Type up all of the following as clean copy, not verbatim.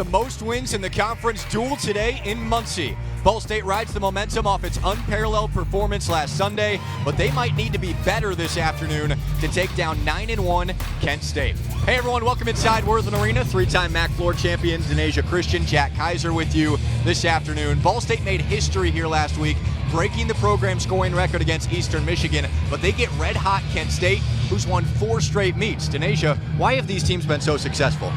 the most wins in the conference duel today in Muncie. Ball State rides the momentum off its unparalleled performance last Sunday, but they might need to be better this afternoon to take down 9-1 Kent State. Hey everyone, welcome inside Worthen Arena. Three-time MAC floor champion Denasia Christian, Jack Kaiser with you this afternoon. Ball State made history here last week, breaking the program scoring record against Eastern Michigan, but they get red-hot Kent State, who's won 4 straight meets. Denasia, why have these teams been so successful?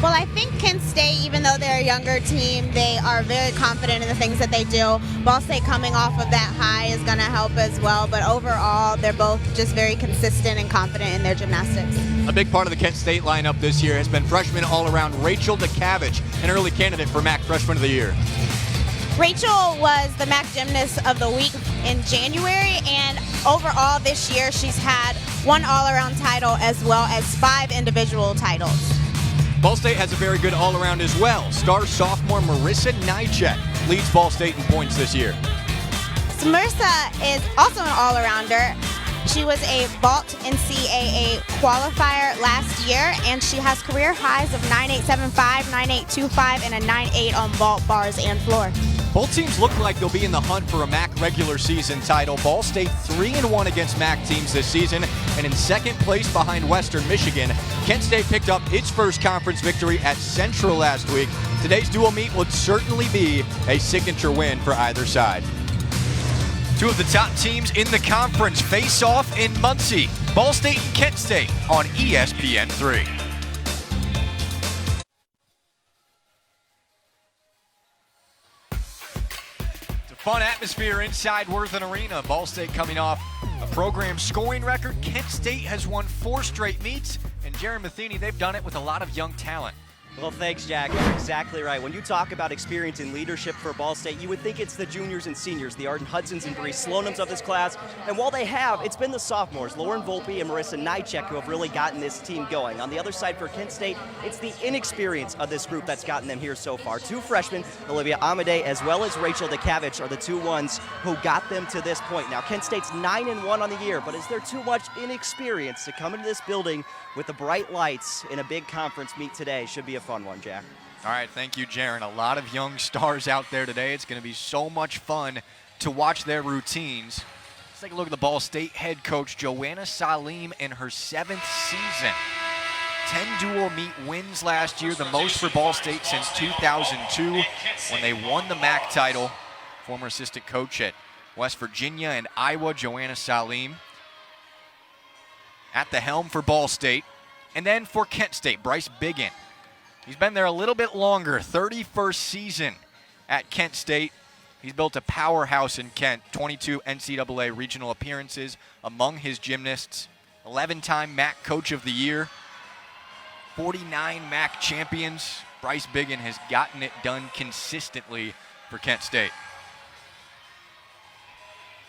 Well, I think Kent State, even though they're a younger team, they are very confident in the things that they do. Ball State coming off of that high is going to help as well, but overall, they're both just very consistent and confident in their gymnastics. A big part of the Kent State lineup this year has been freshman all-around Rachel DeCavich, an early candidate for MAC Freshman of the Year. Rachel was the MAC Gymnast of the Week in January, and overall this year she's had 1 all-around title as well as 5 individual titles. Ball State has a very good all-around as well. Star sophomore Marissa Nychek leads Ball State in points this year. So Marissa is also an all-arounder. She was a vault NCAA qualifier last year, and she has career highs of 9.875, 9.825, and a 9.8 on vault, bars, and floor. Both teams look like they'll be in the hunt for a MAC regular season title. Ball State 3-1 against MAC teams this season, and in second place behind Western Michigan. Kent State picked up its first conference victory at Central last week. Today's dual meet would certainly be a signature win for either side. Two of the top teams in the conference face off in Muncie. Ball State and Kent State on ESPN3. Fun atmosphere inside Worthen Arena. Ball State coming off a program scoring record. Kent State has won 4 straight meets, and Jaron Matheny, they've done it with a lot of young talent. Well, thanks, Jack. You're exactly right. When you talk about experience and leadership for Ball State, you would think it's the juniors and seniors, the Arden Hudsons and Bree Sloanums of this class. And while they have, it's been the sophomores, Lauren Volpe and Marissa Nychek, who have really gotten this team going. On the other side for Kent State, it's the inexperience of this group that's gotten them here so far. 2 freshmen, Olivia Amade as well as Rachel DeCavich, are the 2 ones who got them to this point. Now, Kent State's 9-1 on the year, but is there too much inexperience to come into this building with the bright lights in a big conference meet today? Should be a fun one, Jack. All right, thank you, Jaron. A lot of young stars out there today. It's going to be so much fun to watch their routines. Let's take a look at the Ball State head coach, Joanna Salim, in her 7th season. 10 dual meet wins last year, the most for Ball State since 2002 when they won the MAC title. Former assistant coach at West Virginia and Iowa, Joanna Salim, at the helm for Ball State. And then for Kent State, Bryce Biggin. He's been there a little bit longer, 31st season at Kent State. He's built a powerhouse in Kent, 22 NCAA regional appearances among his gymnasts, 11-time MAC Coach of the Year, 49 MAC champions. Bryce Biggin has gotten it done consistently for Kent State.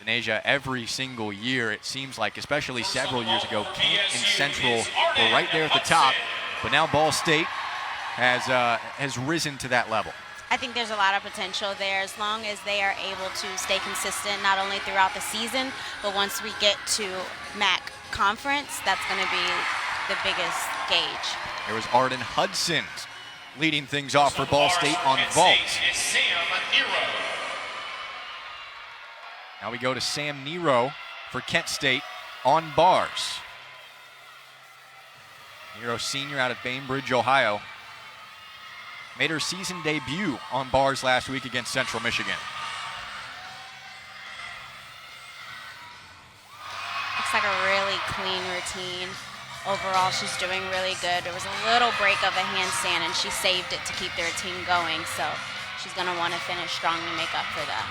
Denasia, every single year, it seems like, especially several years ago, Kent and Central were right there at the top, but now Ball State has risen to that level. I think there's a lot of potential there as long as they are able to stay consistent not only throughout the season, but once we get to MAC conference, that's going to be the biggest gauge. There was Arden Hudson leading things off for Ball State on vault. Now we go to Sam Nero for Kent State on bars. Nero, senior out of Bainbridge, Ohio, made her season debut on bars last week against Central Michigan. Looks like a really clean routine. Overall, she's doing really good. There was a little break of a handstand, and she saved it to keep the routine going, so she's going to want to finish strong to make up for that.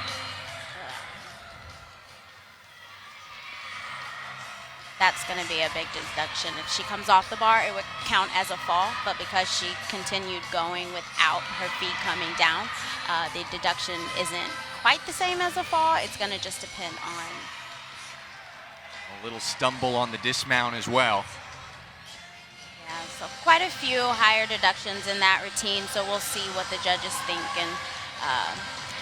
That's going to be a big deduction. If she comes off the bar, it would count as a fall, but because she continued going without her feet coming down, the deduction isn't quite the same as a fall. It's going to just depend on a little stumble on the dismount as well. Yeah, so quite a few higher deductions in that routine, so we'll see what the judges think and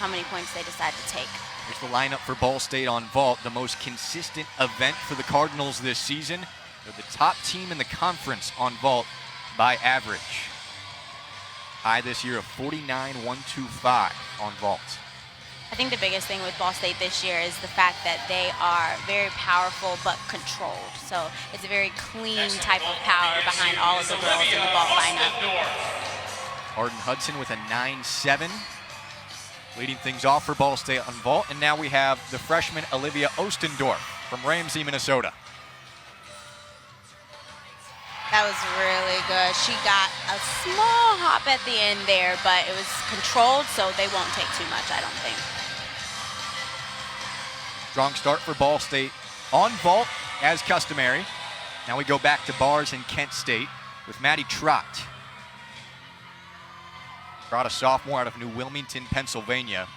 how many points they decide to take. Here's the lineup for Ball State on vault, the most consistent event for the Cardinals this season. They're the top team in the conference on vault by average. High this year of 49,125 on vault. I think the biggest thing with Ball State this year is the fact that they are very powerful but controlled. So it's a very clean type of power behind all of the girls in the vault lineup. Arden Hudson with a 9.7, leading things off for Ball State on vault. And now we have the freshman Olivia Ostendorf from Ramsey, Minnesota. That was really good. She got a small hop at the end there, but it was controlled, so they won't take too much, I don't think. Strong start for Ball State on vault, as customary. Now we go back to bars in Kent State with Maddie Trott. Trott, a sophomore out of New Wilmington, Pennsylvania.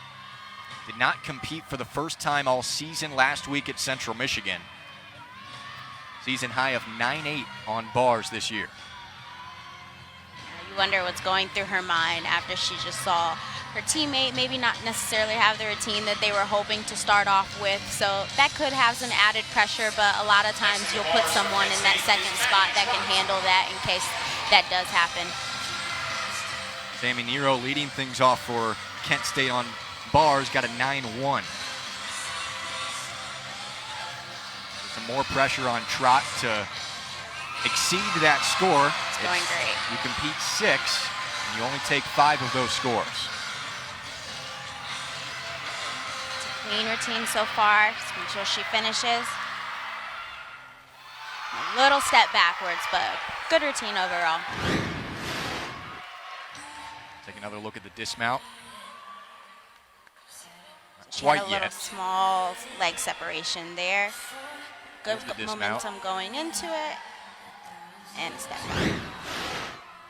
Did not compete for the first time all season last week at Central Michigan. Season high of 9.8 on bars this year. You wonder what's going through her mind after she just saw her teammate maybe not necessarily have the routine that they were hoping to start off with. So that could have some added pressure, but a lot of times you'll put someone in that second spot that can handle that in case that does happen. Sammy Nero leading things off for Kent State on bars, got a 9.1. Some more pressure on Trott to exceed that score. It's going great. You compete 6, and you only take 5 of those scores. It's a clean routine so far. Just make sure she finishes. A little step backwards, but good routine overall. Take another look at the dismount. Not She quite had a little yet. small leg separation there. Good There's the dismount. momentum going into it. And a step back.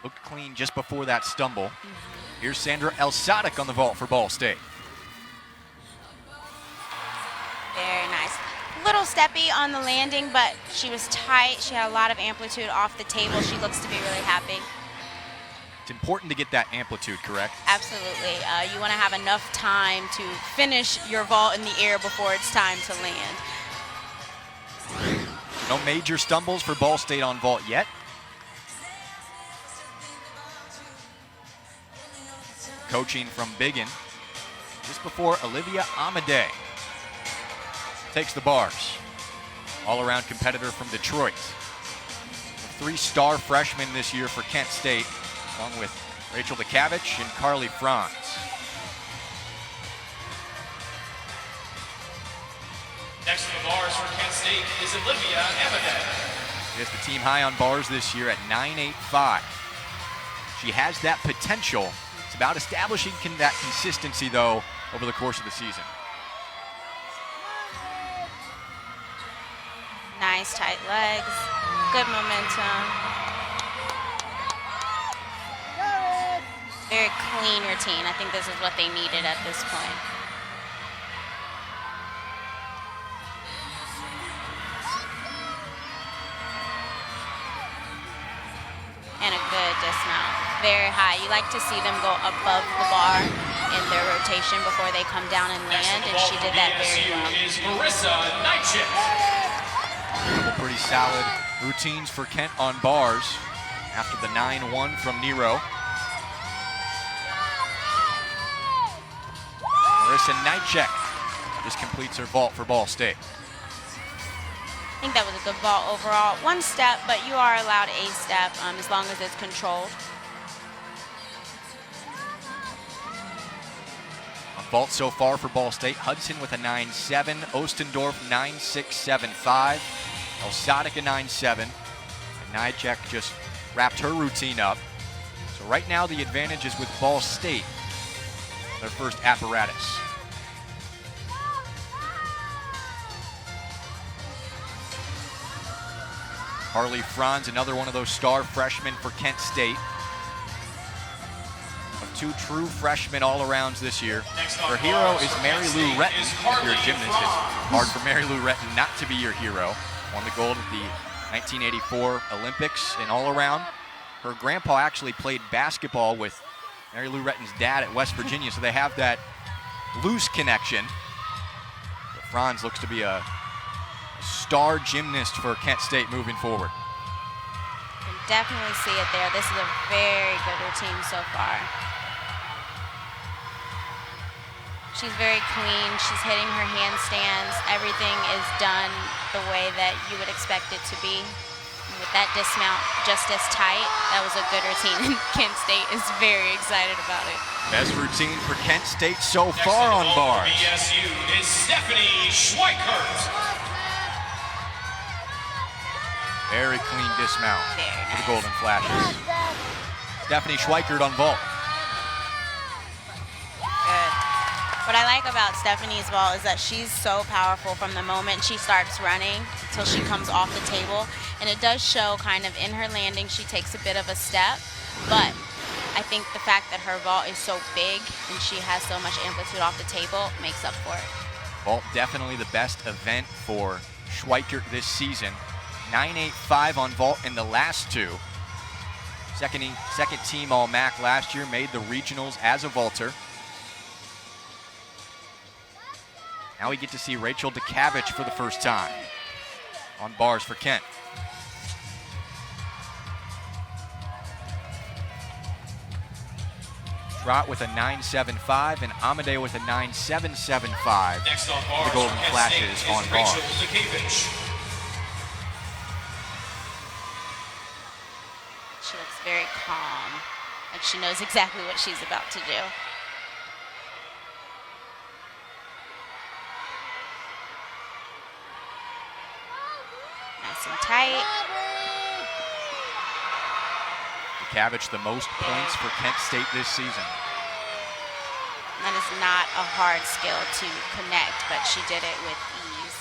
Looked clean just before that stumble. Here's Sandra Elsadik on the vault for Ball State. Very nice. Little steppy on the landing, but she was tight. She had a lot of amplitude off the table. She looks to be really happy. It's important to get that amplitude correct. Absolutely. You want to have enough time to finish your vault in the air before it's time to land. No major stumbles for Ball State on vault yet. Coaching from Biggin just before Olivia Amadei takes the bars. All-around competitor from Detroit. A 3-star freshman this year for Kent State, along with Rachel DeCavich and Carly Franz. Next to the bars for Kent State is Olivia Amadei. She has the team high on bars this year at 9.85. She has that potential. It's about establishing that consistency, though, over the course of the season. Nice tight legs, good momentum. Very clean routine. I think this is what they needed at this point. And a good dismount. Very high. You like to see them go above the bar in their rotation before they come down and land, and she did that very well. Is Marissa Nightship. Pretty solid routines for Kent on bars after the 9-1 from Nero. Marissa Nightcheck just completes her vault for Ball State. I think that was a good vault overall. One step, but you are allowed a step as long as it's controlled. On vault so far for Ball State, Hudson with a 9.7, Ostendorf 9.675, Elsadik a 9.7, and Nijek just wrapped her routine up. So right now the advantage is with Ball State, their first apparatus. Carly Franz, another one of those star freshmen for Kent State. Of 2 true freshmen all-arounds this year. Her hero is Mary Lou Retton. If you're a gymnast, it's hard for Mary Lou Retton not to be your hero. Won the gold at the 1984 Olympics in all-around. Her grandpa actually played basketball with Mary Lou Retton's dad at West Virginia, so they have that loose connection. But Franz looks to be a star gymnast for Kent State moving forward. definitely see it there. This is a very good routine so far. She's very clean. She's hitting her handstands. Everything is done the way that you would expect it to be. And with that dismount just as tight, that was a good routine. And Kent State is very excited about it. Best routine for Kent State so Next far to on the bars. ball for BSU is Stephanie Schweikert. Very clean dismount Very for the nice. Golden Flashes. Stephanie Schweikert on vault. Good. What I like about Stephanie's vault is that she's so powerful from the moment she starts running until she comes off the table. And it does show kind of in her landing, she takes a bit of a step. But I think the fact that her vault is so big and she has so much amplitude off the table makes up for it. Vault definitely the best event for Schweikert this season. 9.85 on vault in the last two. Second team All-MAC last year, made the regionals as a vaulter. Now we get to see Rachel DeCavich for the first time on bars for Kent. Trot with a 9.75 and Amadeo with a 9.775. Next on The bars Golden for Kent Flashes State on is bars. Rachel DeCavich. She looks very calm, like she knows exactly what she's about to do. Nice and tight. DeCavich the most points for Kent State this season. That is not a hard skill to connect, but she did it with ease.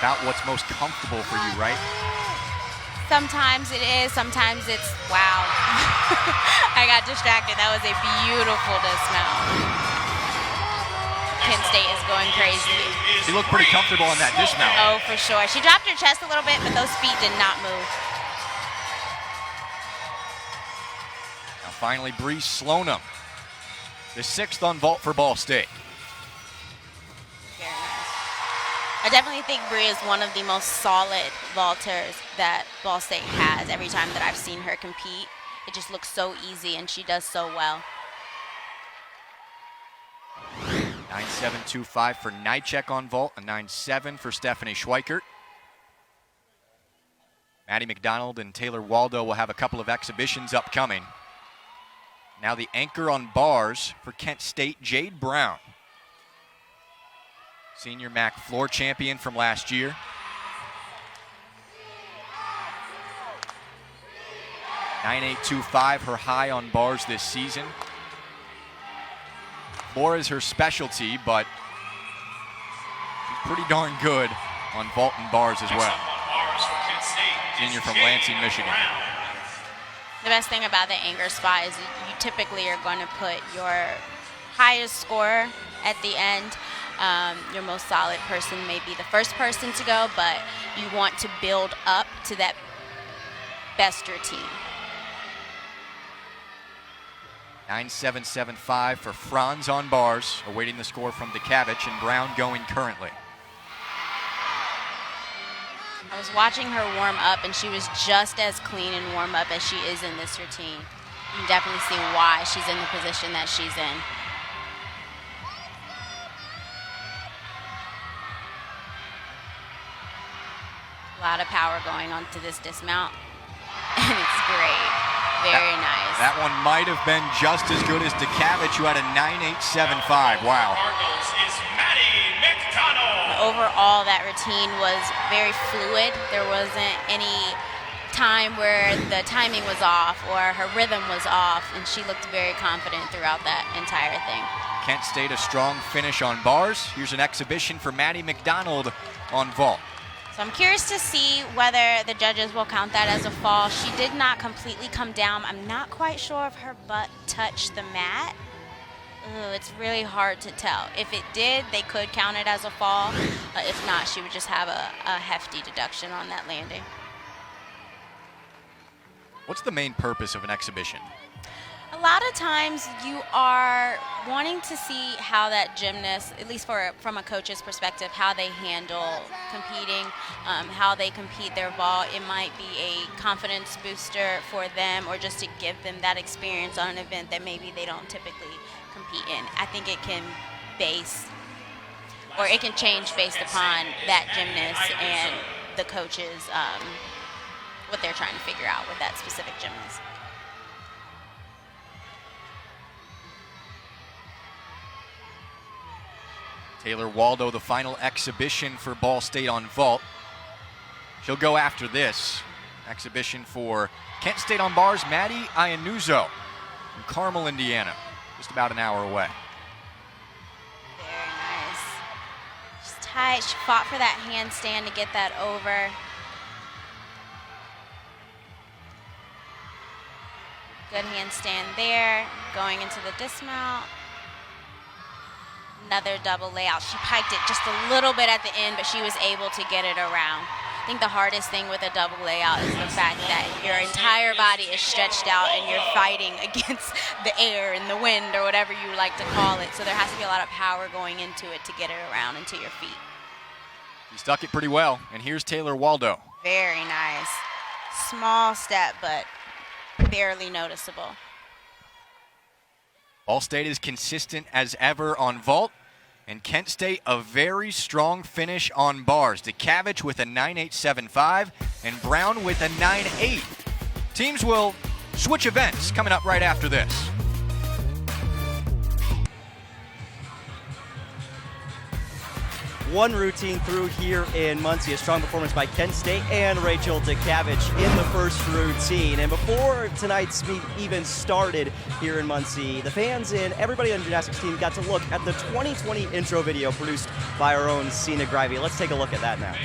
About what's most comfortable for you, right? Sometimes it is, sometimes it's, wow. I got distracted. That was a beautiful dismount. Kent State is going crazy. She looked pretty comfortable on that dismount. Oh, for sure. She dropped her chest a little bit, but those feet did not move. Now finally, Bree Slonim, the 6th on vault for Ball State. Very nice. I definitely think Bree is one of the most solid vaulters that Ball State has. Every time that I've seen her compete, it just looks so easy, and she does so well. 9.725 for Nychek on vault, a 9.7 for Stephanie Schweikert. Maddie McDonald and Taylor Waldo will have a couple of exhibitions upcoming. Now the anchor on bars for Kent State, Jade Brown. Senior MAC floor champion from last year. 9.825 her high on bars this season. Floor is her specialty, but she's pretty darn good on vault and bars as well. Senior from Lansing, Michigan. The best thing about the anchor spot is you typically are going to put your highest scorer at the end. Your most solid person may be the first person to go, but you want to build up to that best routine. 9.775 for Franz on bars, awaiting the score from DeCavich, and Brown going currently. I was watching her warm up, and she was just as clean in warm up as she is in this routine. You can definitely see why she's in the position that she's in. A lot of power going on to this dismount, and it's great. Very nice. That one might have been just as good as DeCavich, who had a 9.875. Wow. Cardinals is Maddie McDonald. Overall, that routine was very fluid. There wasn't any time where the timing was off or her rhythm was off, and she looked very confident throughout that entire thing. Kent State a strong finish on bars. Here's an exhibition for Maddie McDonald on vault. So I'm curious to see whether the judges will count that as a fall. She did not completely come down. I'm not quite sure if her butt touched the mat. Ooh, it's really hard to tell. If it did, they could count it as a fall. If not, she would just have a hefty deduction on that landing. What's the main purpose of an exhibition? A lot of times you are wanting to see how that gymnast, at least from a coach's perspective, how they handle competing, how they compete their ball. It might be a confidence booster for them or just to give them that experience on an event that maybe they don't typically compete in. I think it can it can change based upon that gymnast and the coaches, what they're trying to figure out with that specific gymnast. Taylor Waldo, the final exhibition for Ball State on vault. She'll go after this exhibition for Kent State on bars, Maddie Iannuzzo from Carmel, Indiana, just about an hour away. Very nice. She's tight. She fought for that handstand to get that over. Good handstand there. Going into the dismount. Another double layout. She piked it just a little bit at the end, but she was able to get it around. I think the hardest thing with a double layout is the fact that your entire body is stretched out and you're fighting against the air and the wind or whatever you like to call it. So there has to be a lot of power going into it to get it around into your feet. He stuck it pretty well, and here's Taylor Waldo. Very nice. Small step, but barely noticeable. Ball State is consistent as ever on vault, and Kent State a very strong finish on bars. DeCavich with a 9.875 and Brown with a 9.8. Teams will switch events coming up right after this. One routine through here in Muncie, a strong performance by Kent State and Rachel DeCavich in the first routine. And before tonight's meet even started here in Muncie, the fans and everybody on the gymnastics team got to look at the 2020 intro video produced by our own Sina Grivey. Let's take a look at that now.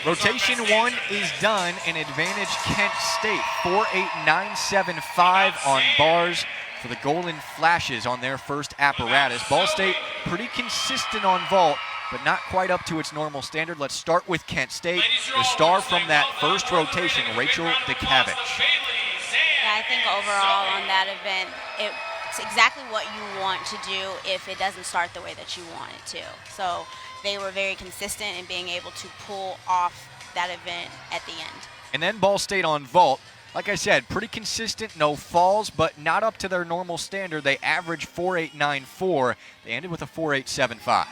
Rotation one is done, and advantage Kent State. 4.8975 on bars for the Golden Flashes on their first apparatus. Ball State pretty consistent on vault, but not quite up to its normal standard. Let's start with Kent State. The star from that first rotation, Rachel DeCavich. Yeah, I think overall on that event, it's exactly what you want to do if it doesn't start the way that you want it to. So they were very consistent in being able to pull off that event at the end. And then Ball State on vault. Like I said, pretty consistent, no falls, but not up to their normal standard. They averaged 4.894. They ended with a 4.875.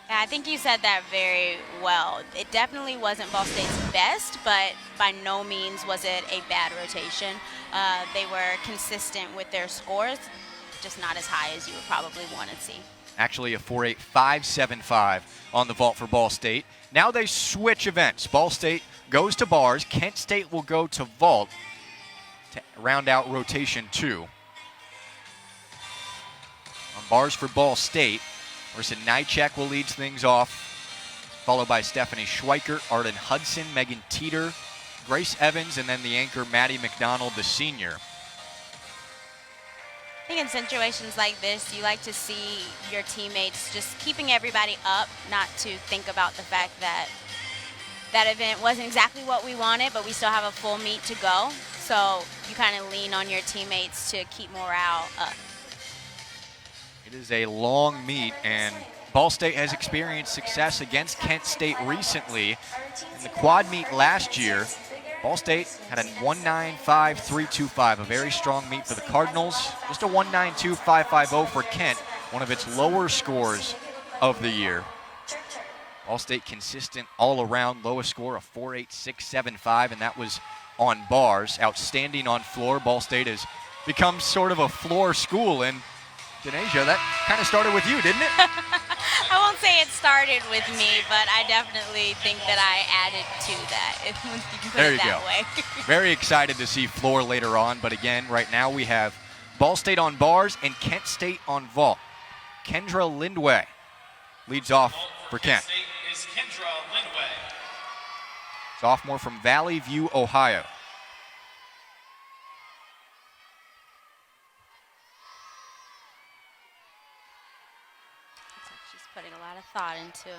Yeah, I think you said that very well. It definitely wasn't Ball State's best, but by no means was it a bad rotation. They were consistent with their scores, just not as high as you would probably want to see. Actually a 4.8575 on the vault for Ball State. Now they switch events. Ball State goes to bars. Kent State will go to vault to round out rotation two. On bars for Ball State, Marissa Nychek will lead things off, followed by Stephanie Schweikert, Arden Hudson, Megan Teeter, Grace Evans, and then the anchor Maddie McDonald, the senior. I think in situations like this, you like to see your teammates just keeping everybody up, not to think about the fact that that event wasn't exactly what we wanted, but we still have a full meet to go. So you kind of lean on your teammates to keep morale up. It is a long meet, and Ball State has experienced success against Kent State recently. In the quad meet last year, Ball State had a 1.95.325, a very strong meet for the Cardinals. Just a 1.92.550 for Kent, one of its lower scores of the year. Ball State consistent all around, lowest score of 4.8675, and that was on bars. Outstanding on floor. Ball State has become sort of a floor school, and Denasia, that kind of started with you, didn't it? I won't say it started with me, but I definitely think that I added to that, if you can put There it you that go. way. Very excited to see floor later on, but again, right now we have Ball State on bars and Kent State on vault. Kendra Lindway leads off for Kent. State is Kendra Lindway. Sophomore from Valley View, Ohio. She's putting a lot of thought into.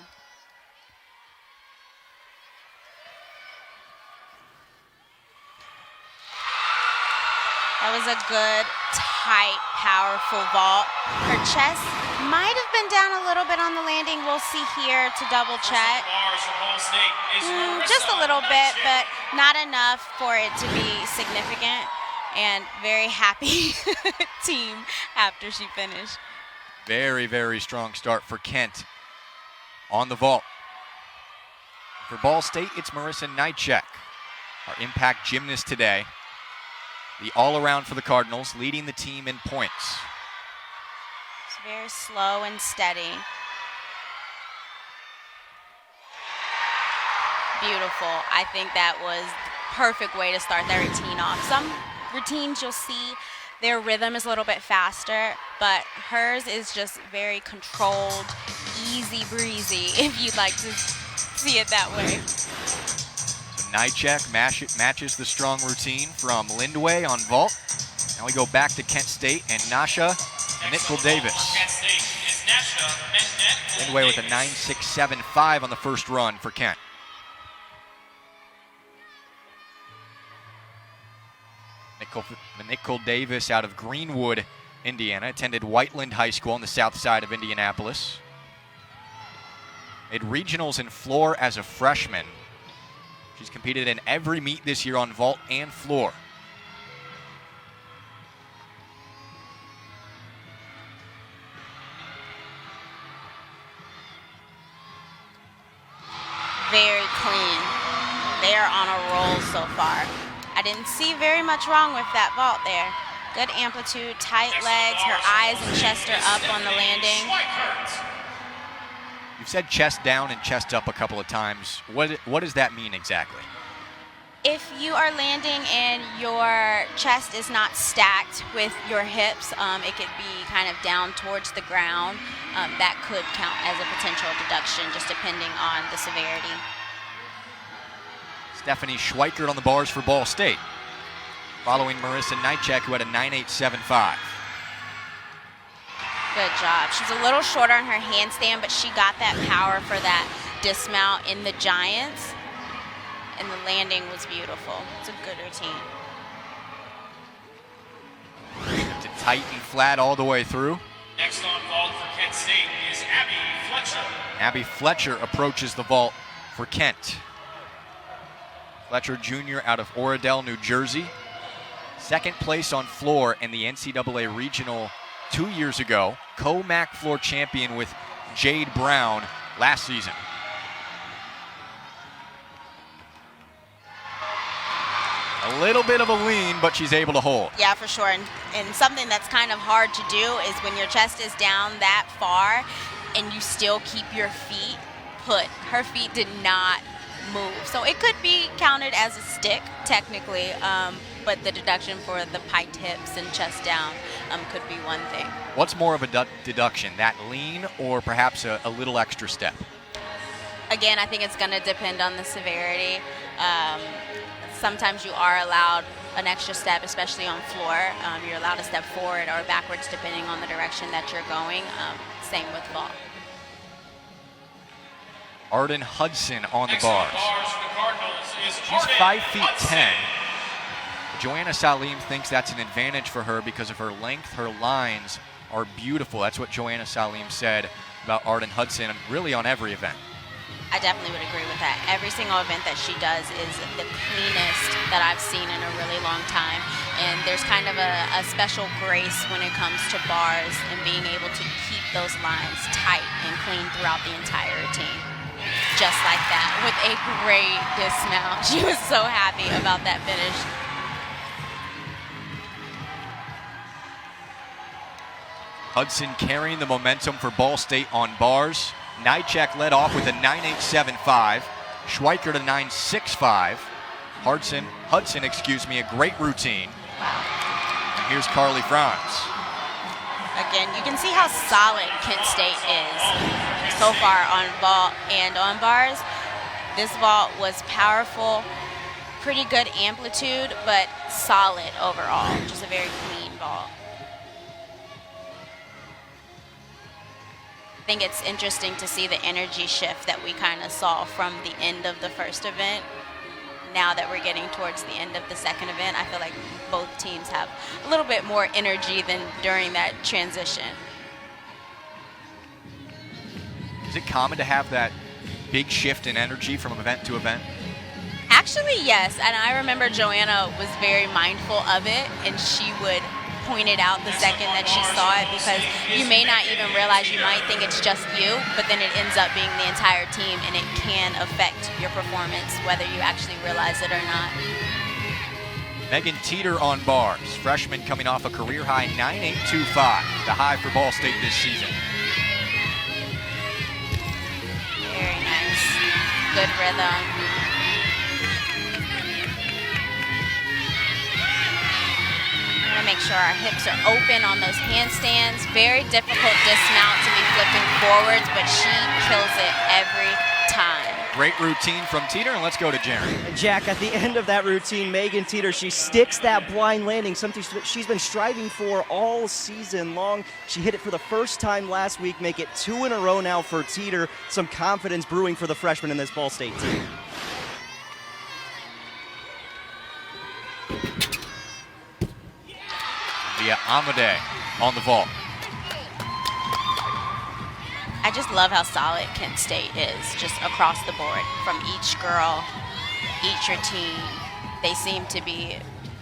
That was a good, tight, powerful vault. Her chest might have been down a little bit on the landing. We'll see here to double check. Bars for Ball State is Just a Marissa little bit, Knightchick. but not enough for it to be significant. And very happy team after she finished. Very, very strong start for Kent on the vault. For Ball State, it's Marissa Knightchick, our impact gymnast today. The all-around for the Cardinals, leading the team in points. It's very slow and steady. Beautiful. I think that was the perfect way to start that routine off. Some routines you'll see their rhythm is a little bit faster, but hers is just very controlled, easy breezy, if you'd like to see it that way. So Knightchick matches the strong routine from Lindway on vault. Now we go back to Kent State and Nasha Nickel Davis. Kent State is Nasha Lindway with a 9.675 on the first run for Kent. Nickel Davis out of Greenwood, Indiana, attended Whiteland High School on the south side of Indianapolis. Made regionals in floor as a freshman. She's competed in every meet this year on vault and floor. Very clean. They are on a roll so far. I didn't see very much wrong with that vault there. Good amplitude, tight legs, her eyes and chest are up on the landing. You've said chest down and chest up a couple of times. What does that mean exactly? If you are landing and your chest is not stacked with your hips, it could be kind of down towards the ground. That could count as a potential deduction, just depending on the severity. Stephanie Schweikert on the bars for Ball State, following Marissa Knightchick, who had a 9.875. Good job. She's a little shorter on her handstand, but she got that power for that dismount in the Giants, and the landing was beautiful. It's a good routine. Kept it tight and flat all the way through. Next on vault for Kent State is Abby Fletcher. Abby Fletcher approaches the vault for Kent. Fletcher Jr. out of Oradell, New Jersey. Second place on floor in the NCAA Regional 2 years ago. Co-MAC floor champion with Jade Brown last season. A little bit of a lean, but she's able to hold. Yeah, for sure. And something that's kind of hard to do is when your chest is down that far and you still keep your feet put. Her feet did not move. So it could be counted as a stick, technically, but the deduction for the piked hips and chest down could be one thing. What's more of a deduction, that lean or perhaps a little extra step? Again, I think it's going to depend on the severity. Sometimes you are allowed an extra step, especially on floor. You're allowed to step forward or backwards depending on the direction that you're going. Same with vault. Arden Hudson on the Next on bars. bars for the Cardinals is She's Arden 5'10". Hudson. Joanna Salim thinks that's an advantage for her because of her length. Her lines are beautiful. That's what Joanna Salim said about Arden Hudson, really on every event. I definitely would agree with that. Every single event that she does is the cleanest that I've seen in a really long time. And there's kind of a special grace when it comes to bars and being able to keep those lines tight and clean throughout the entire routine. just like that with a great dismount. She was so happy about that finish. Hudson carrying the momentum for Ball State on bars. Nychek led off with a 9.875. Schweikert a 9.65. Hudson, a great routine. And here's Carly Franz. Again, you can see how solid Kent State is so far on vault and on bars. This vault was powerful, pretty good amplitude, but solid overall. Just a very clean vault. I think it's interesting to see the energy shift that we kind of saw from the end of the first event. Now that we're getting towards the end of the second event, I feel like both teams have a little bit more energy than during that transition. Is it common to have that big shift in energy from event to event? Actually, yes, and I remember Joanna was very mindful of it, and she would point it out the second that she saw it, because you may not even realize, you might think it's just you, but then it ends up being the entire team, and it can affect your performance whether you actually realize it or not. Megan Teeter on bars, freshman coming off a career high 9.825, the high for Ball State this season. Very nice, good rhythm. Make sure our hips are open on those handstands. Very difficult dismount to be flipping forwards, but she kills it every time. Great routine from Teeter, and let's go to Jerry. And Jack, at the end of that routine, Megan Teeter, she sticks that blind landing, something she's been striving for all season long. She hit it for the first time last week, make it 2 in a row now for Teeter. Some confidence brewing for the freshman in this Ball State team. Amade on the vault. I just love how solid Kent State is, just across the board. From each girl, each routine, they seem to be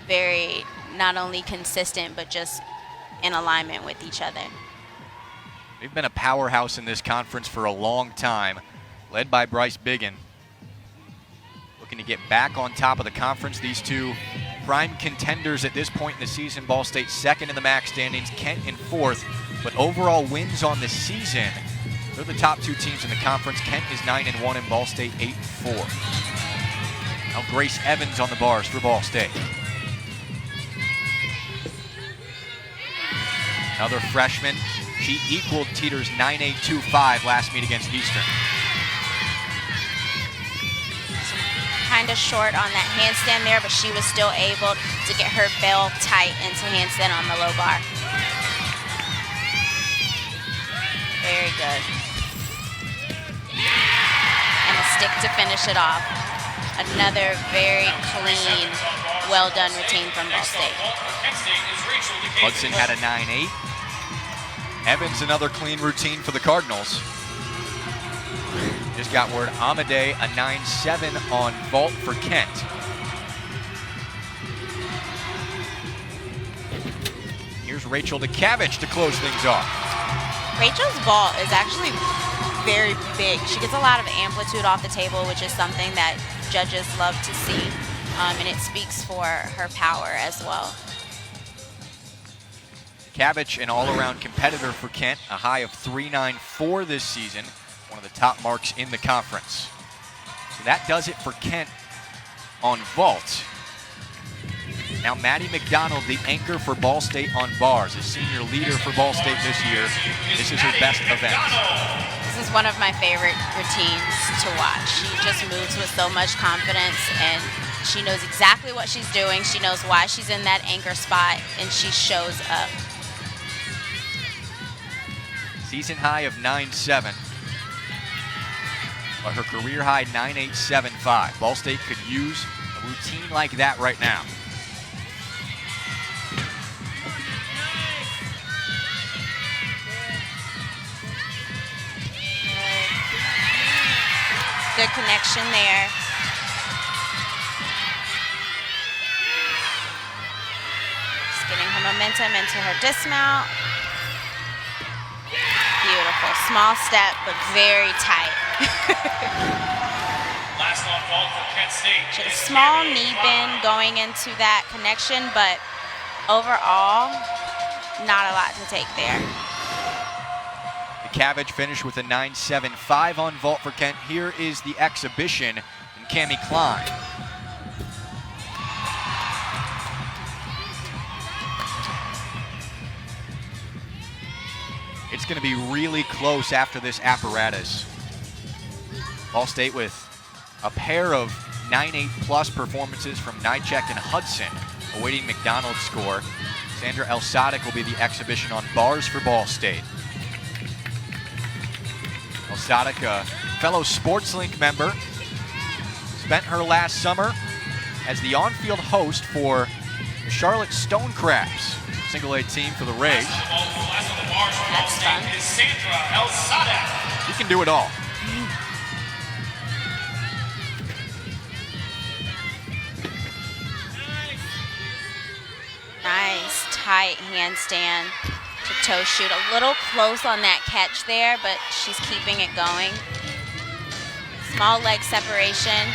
very not only consistent, but just in alignment with each other. They've been a powerhouse in this conference for a long time, led by Bryce Biggin. Looking to get back on top of the conference. These two prime contenders at this point in the season. Ball State second in the MAC standings, Kent in fourth. But overall wins on the season, they're the top two teams in the conference. Kent is 9-1 and Ball State 8-4. Now Grace Evans on the bars for Ball State. Another freshman. She equaled Teeter's 9.825 last meet against Eastern. Kind of short on that handstand there, but she was still able to get her bell tight into handstand on the low bar. Very good. And a stick to finish it off. Another very clean, well done routine from Ball State. Hudson had a 9.8. Evans another clean routine for the Cardinals. Just got word Amade a 9.7 on vault for Kent. Here's Rachel DeCavich to close things off. Rachel's vault is actually very big. She gets a lot of amplitude off the table, which is something that judges love to see, and it speaks for her power as well. DeCavich, an all-around competitor for Kent, a high of 3.94 this season. One of the top marks in the conference. So that does it for Kent on vault. Now Maddie McDonald, the anchor for Ball State on bars, a senior leader for Ball State this year. This is her best event. This is one of my favorite routines to watch. She just moves with so much confidence, and she knows exactly what she's doing. She knows why she's in that anchor spot, and she shows up. Season high of 9.7. But her career high 9.875. Ball State could use a routine like that right now. Good connection there. Just getting her momentum into her dismount. Beautiful. Small step, but very tight. Kent State. She had a is small Tammy knee Klein. bend going into that connection, but overall, not a lot to take there. The Cabbage finished with a 9.75 on vault for Kent. Here is the exhibition in Cammy Klein. It's going to be really close after this apparatus. Ball State with a pair of 9.8 plus performances from Nychek and Hudson, awaiting McDonald's score. Sandra Elsadik will be the exhibition on bars for Ball State. Elsadik, a fellow SportsLink member, spent her last summer as the on-field host for the Charlotte Stone Crabs, single-A team for the Rays. Last on the bars for Ball That's State fun. is Sandra Elsadik. You can do it all. Nice tight handstand to toe shoot. A little close on that catch there, but she's keeping it going. Small leg separation.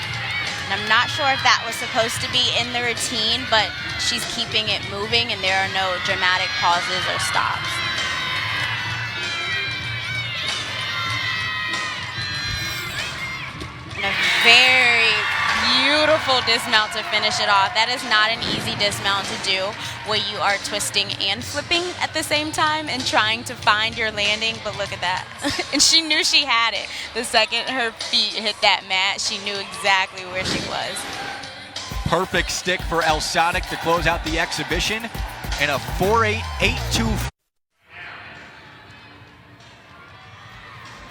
And I'm not sure if that was supposed to be in the routine, but she's keeping it moving and there are no dramatic pauses or stops. And a very beautiful dismount to finish it off. That is not an easy dismount to do where you are twisting and flipping at the same time and trying to find your landing, but look at that. And she knew she had it. The second her feet hit that mat, she knew exactly where she was. Perfect stick for Elsadik to close out the exhibition, and a 4.882.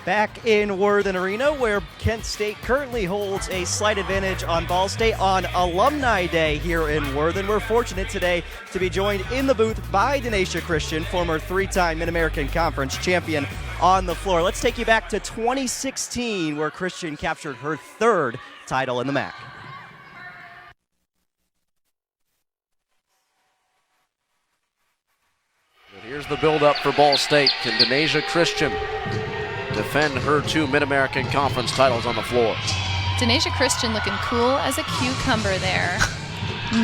Back in Worthen Arena, where Kent State currently holds a slight advantage on Ball State on Alumni Day here in Worthen. We're fortunate today to be joined in the booth by Denasia Christian, former three-time Mid-American Conference champion, on the floor. Let's take you back to 2016, where Christian captured her third title in the MAC. Here's the build-up for Ball State. Can Denasia Christian defend her two Mid-American Conference titles on the floor? Denasia Christian looking cool as a cucumber there,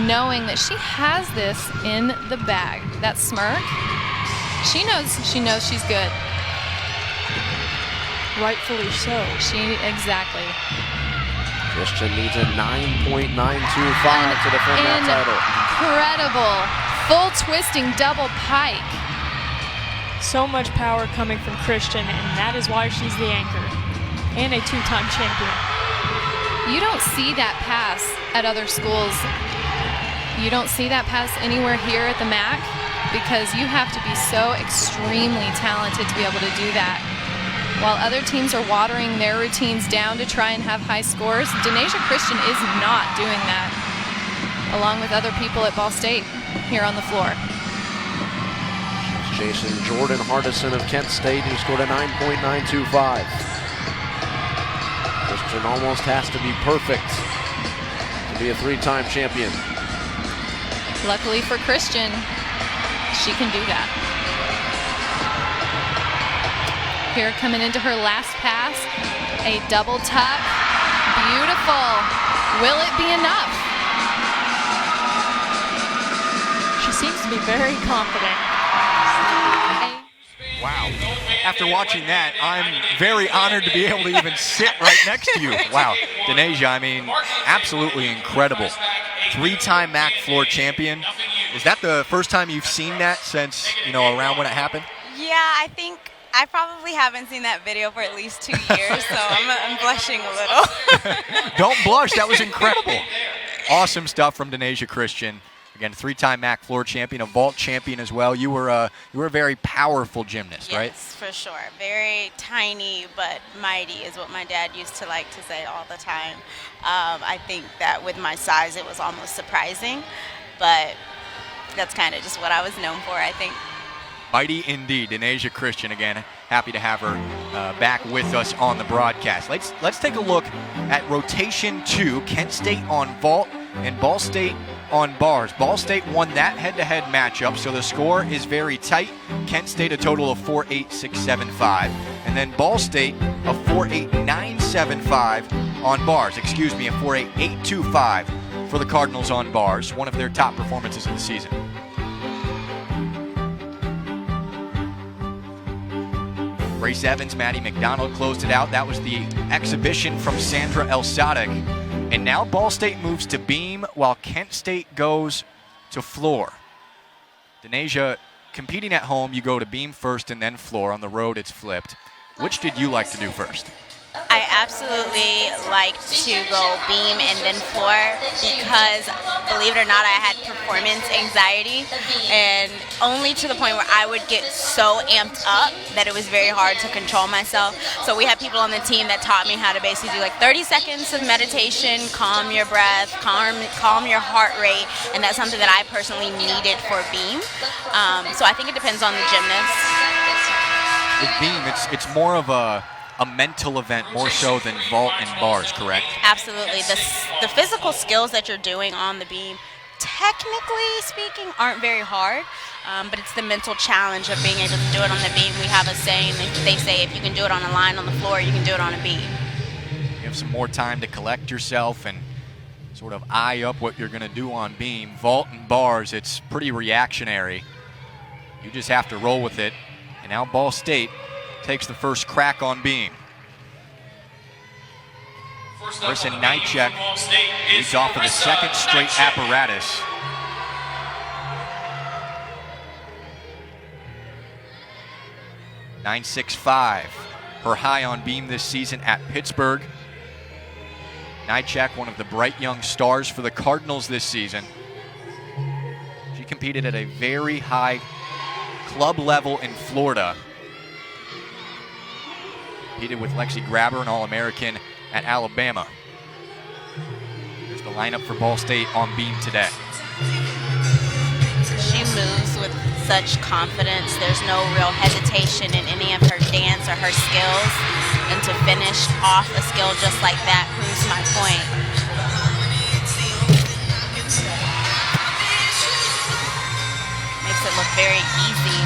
knowing that she has this in the bag. That smirk, she knows she's good. Rightfully so. Exactly. Christian needs a 9.925 to defend that title. Incredible. Full twisting double pike. So much power coming from Christian, and that is why she's the anchor and a two-time champion. You don't see that pass at other schools. You don't see that pass anywhere here at the MAC because you have to be so extremely talented to be able to do that. While other teams are watering their routines down to try and have high scores, Denasia Christian is not doing that, along with other people at Ball State here on the floor. Jason Jordan Hardison of Kent State, who scored a 9.925. Christian almost has to be perfect to be a three-time champion. Luckily for Christian, she can do that. Here coming into her last pass, a double tuck. Beautiful. Will it be enough? She seems to be very confident. Wow. After watching that, I'm very honored to be able to even sit right next to you. Wow. Denasia, I mean, absolutely incredible. Three-time MAC floor champion. Is that the first time you've seen that since, around when it happened? Yeah, I think I probably haven't seen that video for at least 2 years, so I'm blushing a little. Don't blush. That was incredible. Awesome stuff from Denasia Christian. Again, three-time MAC floor champion, a vault champion as well. You were a very powerful gymnast, right? Yes, for sure. Very tiny but mighty is what my dad used to like to say all the time. I think that with my size, it was almost surprising, but that's kind of just what I was known for, I think. Mighty indeed. Denasia Christian, again, happy to have her back with us on the broadcast. Let's take a look at rotation 2, Kent State on vault and Ball State on bars. Ball State won that head-to-head matchup, so the score is very tight. Kent State a total of 4.8675, and then Ball State a 4.8975 on bars. Excuse me, a 4.825 for the Cardinals on bars, one of their top performances of the season. Grace Evans, Maddie McDonald closed it out. That was the exhibition from Sandra Elsadik. And now Ball State moves to beam while Kent State goes to floor. Denasia, competing at home, you go to beam first and then floor. On the road, it's flipped. Which did you like to do first? I absolutely like to go beam and then floor because, believe it or not, I had performance anxiety, and only to the point where I would get so amped up that it was very hard to control myself. So we had people on the team that taught me how to basically do like 30 seconds of meditation, calm your breath, calm your heart rate, and that's something that I personally needed for beam. So I think it depends on the gymnast. With beam, it's more of a mental event more so than vault and bars, correct? Absolutely. The physical skills that you're doing on the beam, technically speaking, aren't very hard, but it's the mental challenge of being able to do it on the beam. We have a saying, they say if you can do it on a line on the floor, you can do it on a beam. You have some more time to collect yourself and sort of eye up what you're going to do on beam. Vault and bars, it's pretty reactionary. You just have to roll with it. And now Ball State takes the first crack on beam. Marissa Nychek leads off of the second straight apparatus. .965, her high on beam this season at Pittsburgh. Nychek, one of the bright young stars for the Cardinals this season. She competed at a very high club level in Florida. Competed with Lexi Grabber, an All-American at Alabama. Here's the lineup for Ball State on beam today. She moves with such confidence. There's no real hesitation in any of her dance or her skills. And to finish off a skill just like that proves my point. Makes it look very easy.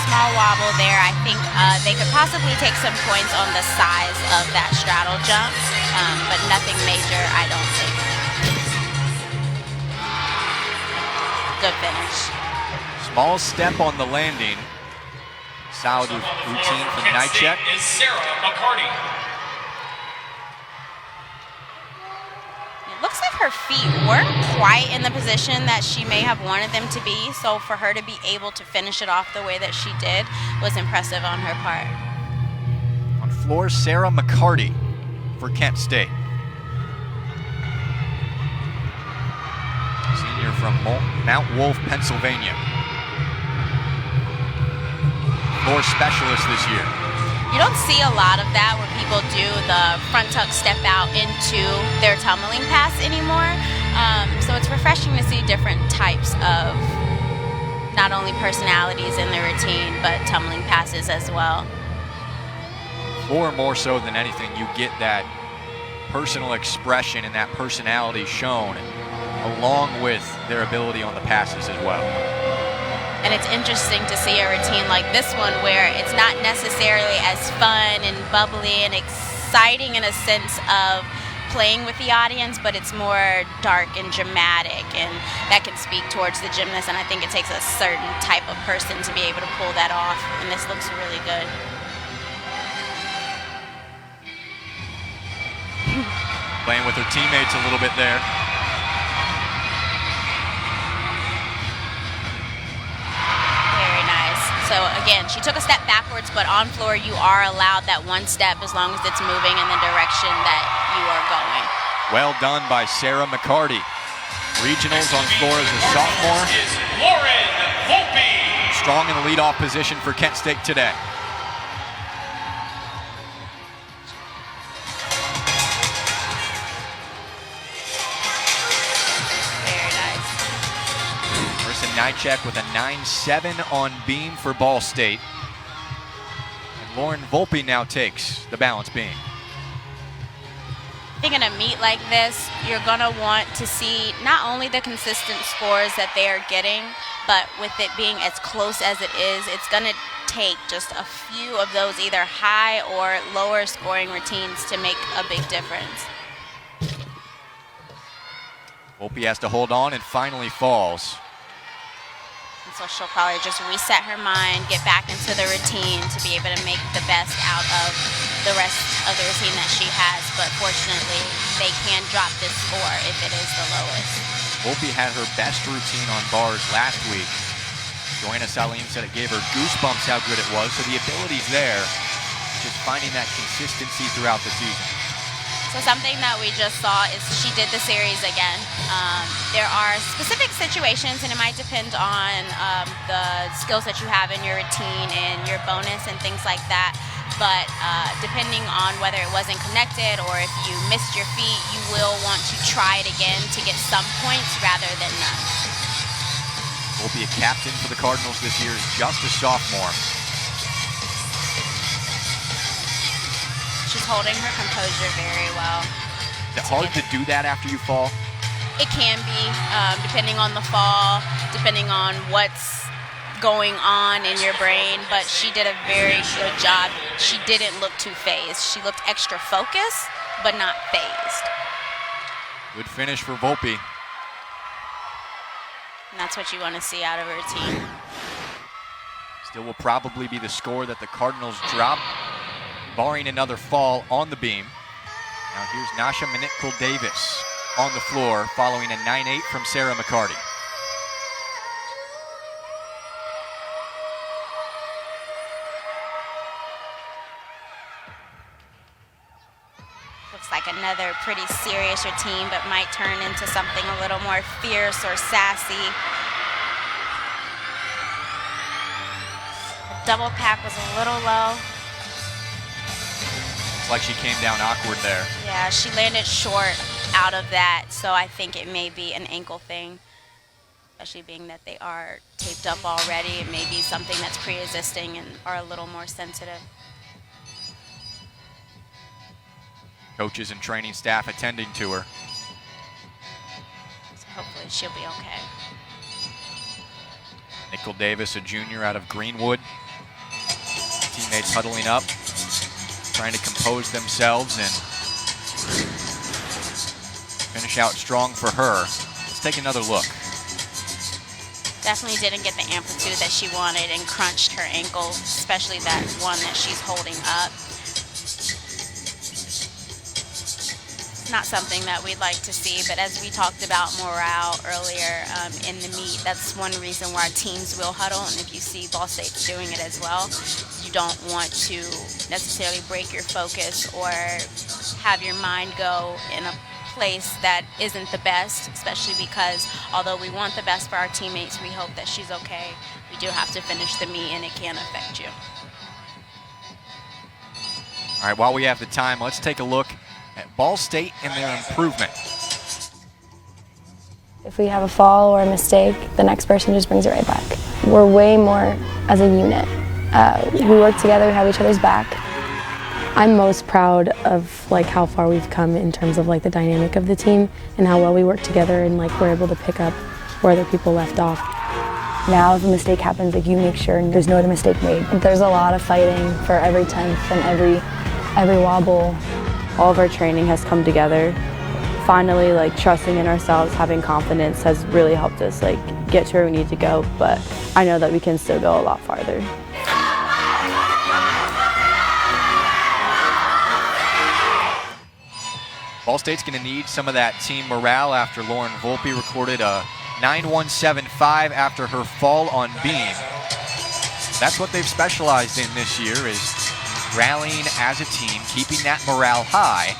Small wobble there. I think they could possibly take some points on the size of that straddle jump, but nothing major, I don't think. Good finish. Small step on the landing. Solid routine from Nychek. Is Sarah McCarty. It looks like her feet weren't quite in the position that she may have wanted them to be, so for her to be able to finish it off the way that she did was impressive on her part. On floor, Sarah McCarty for Kent State. Senior from Mount Wolf, Pennsylvania. Floor specialist this year. You don't see a lot of that where people do the front tuck step out into their tumbling pass anymore. So it's refreshing to see different types of not only personalities in the routine, but tumbling passes as well. Floor more so than anything, you get that personal expression and that personality shown along with their ability on the passes as well. And it's interesting to see a routine like this one where it's not necessarily as fun and bubbly and exciting in a sense of playing with the audience, but it's more dark and dramatic, and that can speak towards the gymnast, and I think it takes a certain type of person to be able to pull that off, and this looks really good. Playing with her teammates a little bit there. So again, she took a step backwards, but on floor you are allowed that one step as long as it's moving in the direction that you are going. Well done by Sarah McCarty. Regionals on floor as a sophomore. Is Lauren Volpe. Strong in the leadoff position for Kent State today. Nychek with a 9.7 on beam for Ball State. And Lauren Volpe now takes the balance beam. I think in a meet like this, you're going to want to see not only the consistent scores that they are getting, but with it being as close as it is, it's going to take just a few of those either high or lower scoring routines to make a big difference. Volpe has to hold on and finally falls. And so she'll probably just reset her mind, get back into the routine to be able to make the best out of the rest of the routine that she has. But fortunately, they can drop this score if it is the lowest. Volpe had her best routine on bars last week. Joanna Salim said it gave her goosebumps how good it was, so the ability's there. Just finding that consistency throughout the season. So something that we just saw is she did the series again. There are specific situations, and it might depend on the skills that you have in your routine and your bonus and things like that. But depending on whether it wasn't connected or if you missed your feet, you will want to try it again to get some points rather than none. Will be a captain for the Cardinals this year, is just a sophomore. She's holding her composure very well. Is it hard to do that after you fall? It can be, depending on the fall, depending on what's going on in your brain, but she did a very good job. She didn't look too phased. She looked extra focused, but not phased. Good finish for Volpe. And that's what you want to see out of her team. Still will probably be the score that the Cardinals drop, barring another fall on the beam. Now here's Nasha Minikal-Davis on the floor following a 9-8 from Sarah McCarty. Looks like another pretty serious routine, but might turn into something a little more fierce or sassy. The double pack was a little low. Looks like she came down awkward there. Yeah, she landed short out of that, so I think it may be an ankle thing, especially being that they are taped up already. It may be something that's pre-existing and are a little more sensitive. Coaches and training staff attending to her. So hopefully she'll be okay. Minikal-Davis, a junior out of Greenwood. Teammates huddling up, trying to compose themselves and finish out strong for her. Let's take another look. Definitely didn't get the amplitude that she wanted and crunched her ankle, especially that one that she's holding up. Not something that we'd like to see, but as we talked about morale earlier in the meet, that's one reason why teams will huddle, and if you see Ball State's doing it as well, you don't want to necessarily break your focus or have your mind go in a place that isn't the best, especially because although we want the best for our teammates, we hope that she's okay. We do have to finish the meet, and it can affect you. All right, while we have the time, let's take a look at Ball State and their improvement. If we have a fall or a mistake, the next person just brings it right back. We're way more as a unit. We work together, we have each other's back. I'm most proud of like how far we've come in terms of like the dynamic of the team and how well we work together and like we're able to pick up where other people left off. Now if a mistake happens, like you make sure there's no other mistake made. There's a lot of fighting for every tenth and every wobble. All of our training has come together. Finally, like trusting in ourselves, having confidence has really helped us like get to where we need to go, but I know that we can still go a lot farther. Ball State's going to need some of that team morale after Lauren Volpe recorded a 9.175 after her fall on beam. That's what they've specialized in this year, is rallying as a team, keeping that morale high,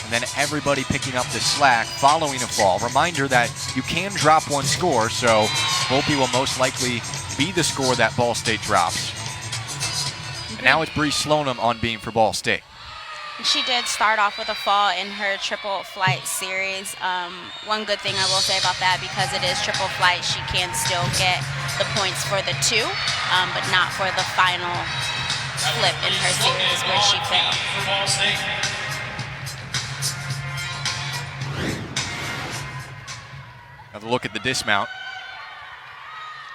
and then everybody picking up the slack following a fall. Reminder that you can drop one score, so Volpe will most likely be the score that Ball State drops. And now it's Bree Slonim on beam for Ball State. She did start off with a fall in her triple flight series. One good thing I will say about that, because it is triple flight, she can still get the points for the two, but not for the final flip in her series where she failed. Another look at the dismount.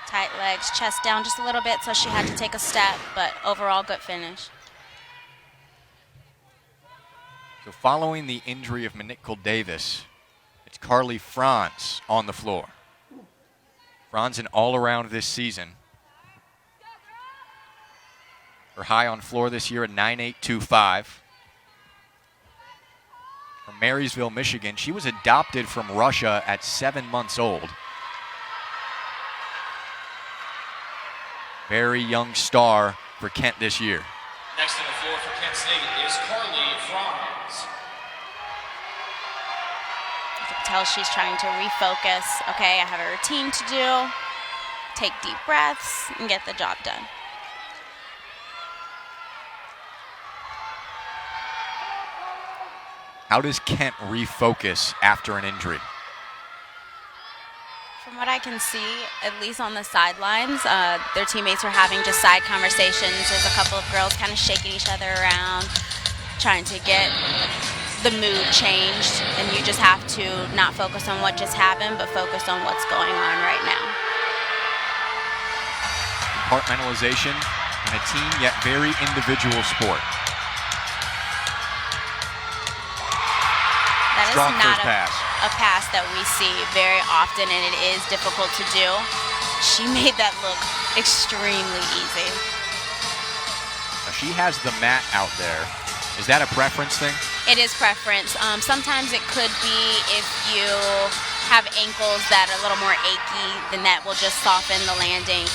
Tight legs, chest down just a little bit, so she had to take a step, but overall good finish. So following the injury of Nicole Davis, it's Carly Franz on the floor. Franz an all-around this season. Her high on floor this year at 9.825. From Marysville, Michigan. She was adopted from Russia at 7 months old. Very young star for Kent this year. Next on the floor for Kent State is Carly Franz. You can tell she's trying to refocus. Okay, I have a routine to do. Take deep breaths and get the job done. How does Kent refocus after an injury? From what I can see, at least on the sidelines, their teammates are having just side conversations. There's a couple of girls kind of shaking each other around, trying to get the mood changed. And you just have to not focus on what just happened, but focus on what's going on right now. Compartmentalization in a team, yet very individual sport. That is Strong not first pass. a pass that we see very often, and it is difficult to do. She made that look extremely easy. Now she has the mat out there. Is that a preference thing? It is preference. Sometimes it could be if you have ankles that are a little more achy, then that will just soften the landing.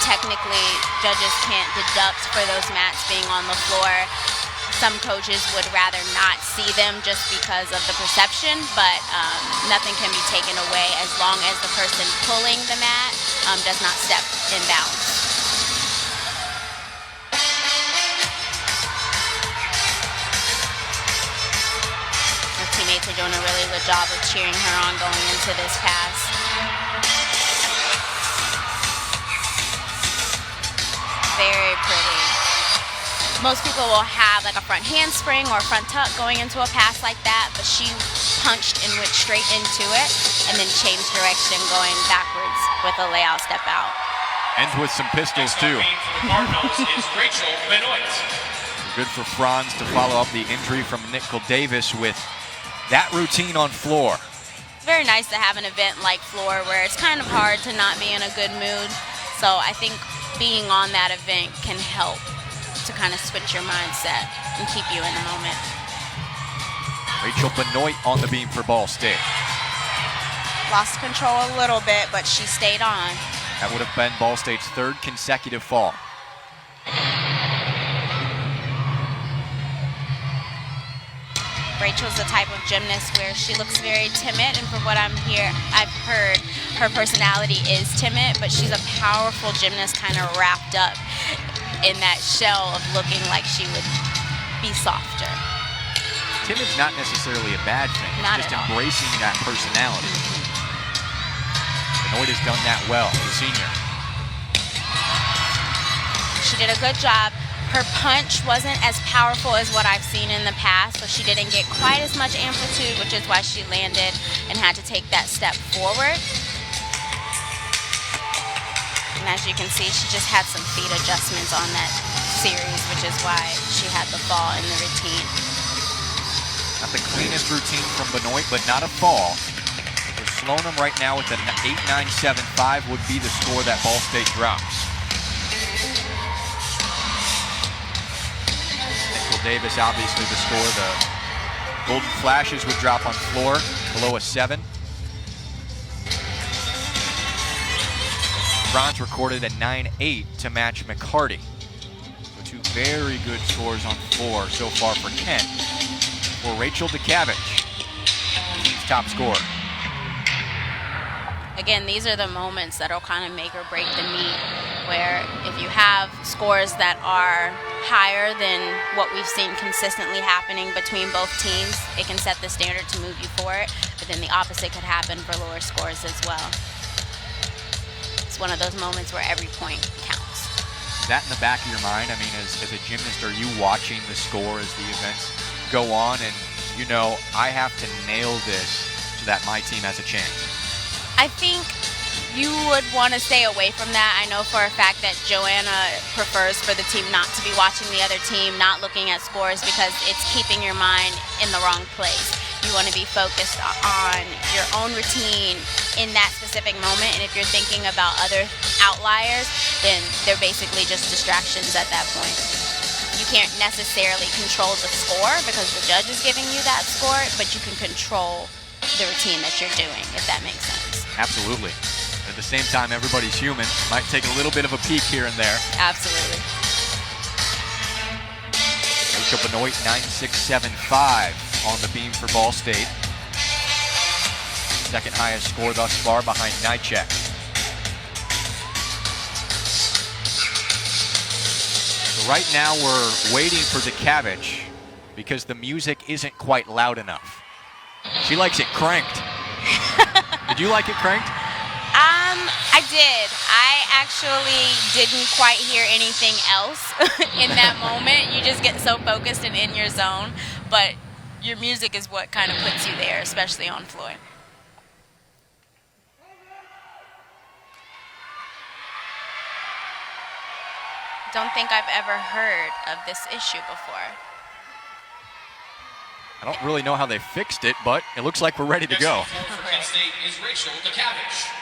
Technically, judges can't deduct for those mats being on the floor. Some coaches would rather not see them just because of the perception, but nothing can be taken away as long as the person pulling the mat does not step in bounds. Her teammates are doing a really good job of cheering her on going into this pass. Very pretty. Most people will have like a front handspring or a front tuck going into a pass like that, but she punched and went straight into it and then changed direction going backwards with a layout step out. Ends with some pistols too. For the Cardinals is Rachel Benoit. Good for Franz to follow up the injury from Nicole Davis with that routine on floor. Very nice to have an event like floor where it's kind of hard to not be in a good mood. So I think being on that event can help to kind of switch your mindset and keep you in the moment. Rachel Benoit on the beam for Ball State. Lost control a little bit, but she stayed on. That would have been Ball State's third consecutive fall. Rachel's the type of gymnast where she looks very timid, and from what I've heard, her personality is timid, but she's a powerful gymnast kind of wrapped up in that shell of looking like she would be softer. Timid's not necessarily a bad thing. Not it's just at all. embracing that personality. Benoit has done that well, the senior. She did a good job. Her punch wasn't as powerful as what I've seen in the past, so she didn't get quite as much amplitude, which is why she landed and had to take that step forward. And as you can see, she just had some feet adjustments on that series, which is why she had the fall in the routine. Not the cleanest routine from Benoit, but not a fall. For Slonim right now with an 8.975 would be the score that Ball State drops. Nicole Davis, obviously the score. The Golden Flashes would drop on floor below a 7. Franz recorded a 9.8 to match McCarty. So two very good scores on floor so far for Kent. For Rachel DeCavich, team's top scorer. Again, these are the moments that'll kind of make or break the meet, where if you have scores that are higher than what we've seen consistently happening between both teams, it can set the standard to move you forward, but then the opposite could happen for lower scores as well. It's one of those moments where every point counts. Is that in the back of your mind? I mean, as a gymnast, are you watching the score as the events go on and you know, I have to nail this so that my team has a chance? I think you would want to stay away from that. I know for a fact that Joanna prefers for the team not to be watching the other team, not looking at scores, because it's keeping your mind in the wrong place. You want to be focused on your own routine in that specific moment, and if you're thinking about other outliers, then they're basically just distractions at that point. You can't necessarily control the score because the judge is giving you that score, but you can control the routine that you're doing, if that makes sense. Absolutely. At the same time, everybody's human. Might take a little bit of a peek here and there. Absolutely. Rachel Benoit, 9.675 on the beam for Ball State. Second highest score thus far behind Nychek. So right now we're waiting for the cabbage because the music isn't quite loud enough. She likes it cranked. Did you like it cranked? I did. I actually didn't quite hear anything else in that moment. You just get so focused and in your zone, but your music is what kind of puts you there, especially on floor. Don't think I've ever heard of this issue before. I don't really know how they fixed it, but it looks like we're ready to go. Next on floor for Kent State is Rachel DeCavish.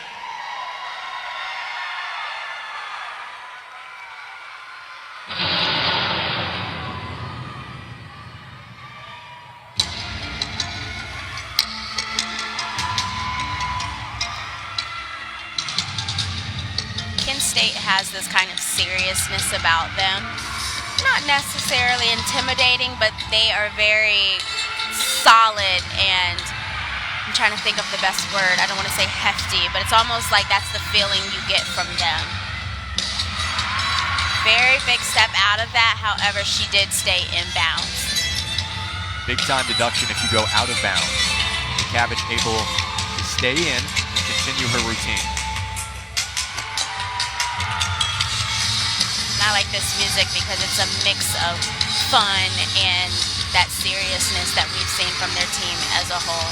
Kent State has this kind of seriousness about them. Not necessarily intimidating, but they are very solid and I'm trying to think of the best word. I don't want to say hefty, but it's almost like that's the feeling you get from them. Very big step out of that, however, she did stay in bounds. Big time deduction if you go out of bounds. DeCavish able to stay in and continue her routine. I like this music because it's a mix of fun and that seriousness that we've seen from their team as a whole.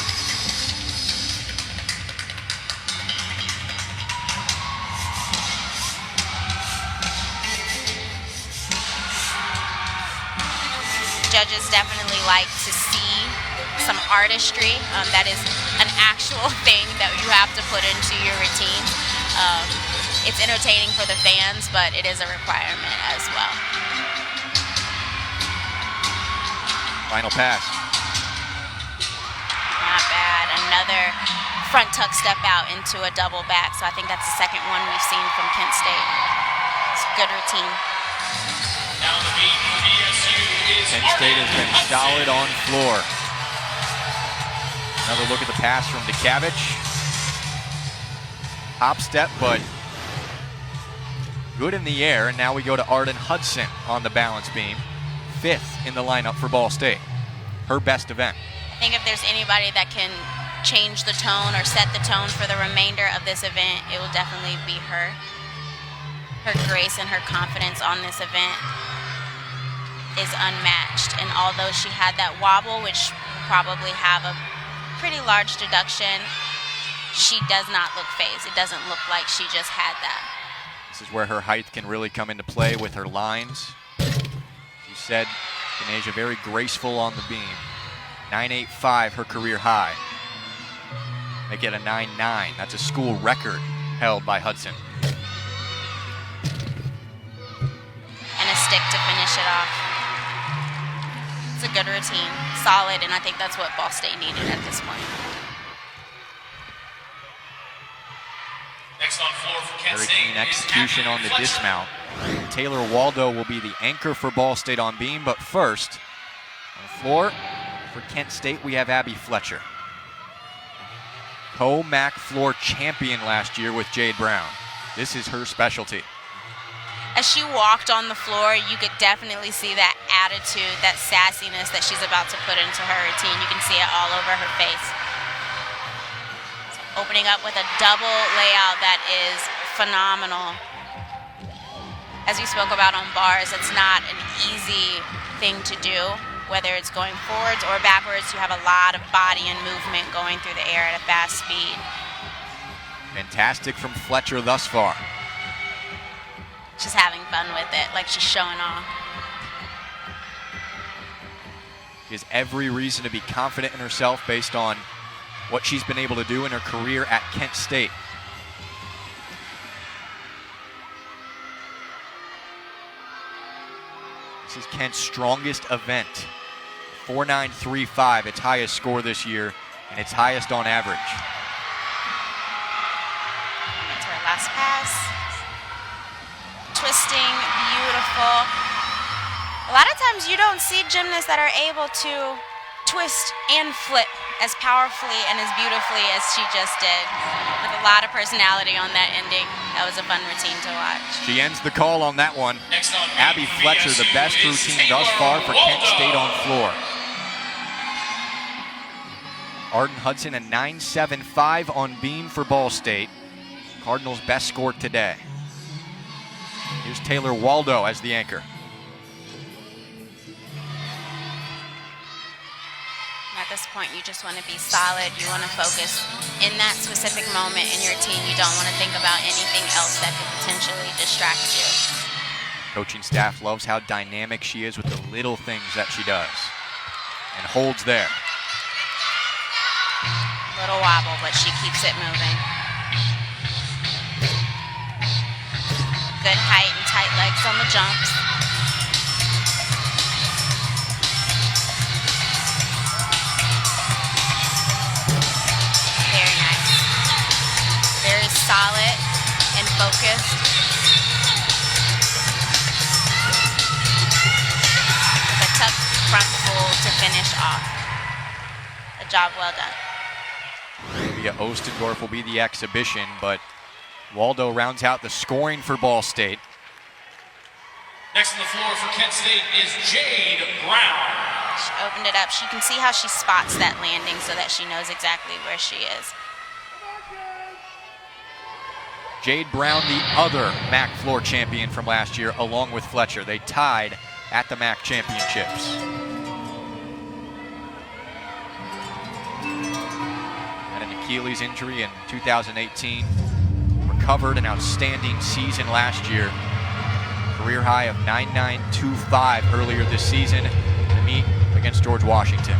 Judges definitely like to see some artistry. That is an actual thing that you have to put into your routine. It's entertaining for the fans, but it is a requirement as well. Final pass. Not bad. Another front tuck step out into a double back. So I think that's the second one we've seen from Kent State. It's a good routine. Down the beat for BSU is Kent State has been solid on floor. Another look at the pass from DeCavish. Hop step, but good in the air. And now we go to Arden Hudson on the balance beam. 5th in the lineup for Ball State. Her best event. I think if there's anybody that can change the tone or set the tone for the remainder of this event, it will definitely be her. Her grace and her confidence on this event is unmatched. And although she had that wobble, which probably have a pretty large deduction, she does not look phased. It doesn't look like she just had that. This is where her height can really come into play with her lines. You said, Denasia very graceful on the beam. 9.85, her career high. Make it a 9.9. That's a school record held by Hudson. And a stick to finish it off. It's a good routine, solid, and I think that's what Ball State needed at this point. next on floor for Kent Very State keen execution on the dismount. Taylor Waldo will be the anchor for Ball State on beam, but first, on the floor for Kent State, we have Abby Fletcher. Co-MAC floor champion last year with Jade Brown. This is her specialty. As she walked on the floor, you could definitely see that attitude, that sassiness that she's about to put into her routine. You can see it all over her face. So opening up with a double layout that is phenomenal. As we spoke about on bars, it's not an easy thing to do. Whether it's going forwards or backwards, you have a lot of body and movement going through the air at a fast speed. Fantastic from Fletcher thus far. She's having fun with it, like she's showing off. She has every reason to be confident in herself based on what she's been able to do in her career at Kent State. This is Kent's strongest event. 4.935, its highest score this year, and its highest on average. Into her last pass. Twisting, beautiful. A lot of times you don't see gymnasts that are able to twist and flip as powerfully and as beautifully as she just did, with a lot of personality on that ending. That was a fun routine to watch. She ends the call on that one. Abby Fletcher, the best routine thus far for Kent State on floor. Arden Hudson, a 9.75 on beam for Ball State. Cardinals' best score today. Here's Taylor Waldo as the anchor. At this point, you just want to be solid. You want to focus in that specific moment in your team. You don't want to think about anything else that could potentially distract you. Coaching staff loves how dynamic she is with the little things that she does. And holds there. Little wobble, but she keeps it moving. Good height and tight legs on the jumps. Very nice. Very solid and focused. With a tuck front full to finish off. A job well done. Olivia Ostendorf will be the exhibition, but Waldo rounds out the scoring for Ball State. Next on the floor for Kent State is Jade Brown. She opened it up. You can see how she spots that landing so that she knows exactly where she is. Jade Brown, the other MAC floor champion from last year, along with Fletcher. They tied at the MAC championships. Had an Achilles injury in 2018. Recovered an outstanding season last year. Career high of 9.925 earlier this season to meet against George Washington.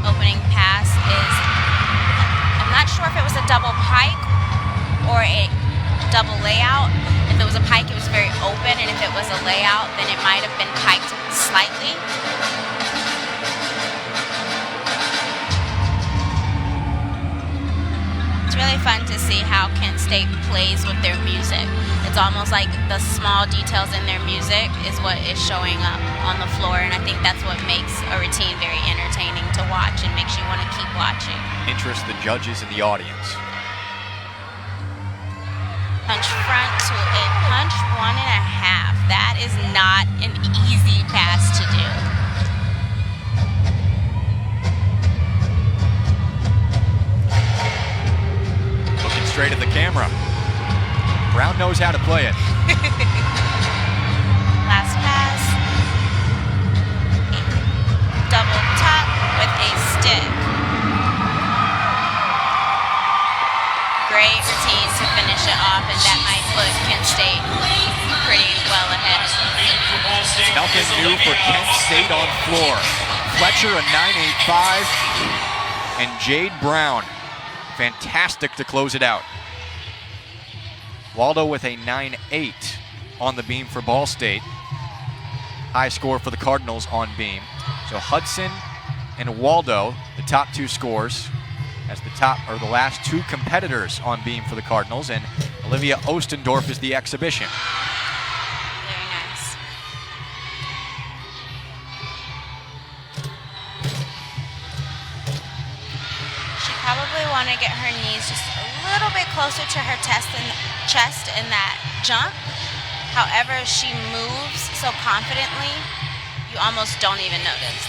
Opening pass is, I'm not sure if it was a double pike or a double layout. If it was a pike, it was very open, and if it was a layout, then it might have been piked slightly. It's really fun to see how Kent State plays with their music. It's almost like the small details in their music is what is showing up on the floor, and I think that's what makes a routine very entertaining to watch and makes you want to keep watching. Interest the judges and the audience. Punch front to a punch 1.5. That is not an easy pass to do. Straight at the camera. Brown knows how to play it. Last pass. Double tuck with a stick. Great routine to finish it off, and that might put Kent State pretty well ahead. Nothing new for Kent State on floor. Fletcher a 9.85 and Jade Brown. Fantastic to close it out. Waldo with a 9.8 on the beam for Ball State. High score for the Cardinals on beam. So Hudson and Waldo, the top two scores, as the last two competitors on beam for the Cardinals, and Olivia Ostendorf is the exhibition. Very nice. Probably want to get her knees just a little bit closer to her chest in that jump. However, she moves so confidently, you almost don't even notice.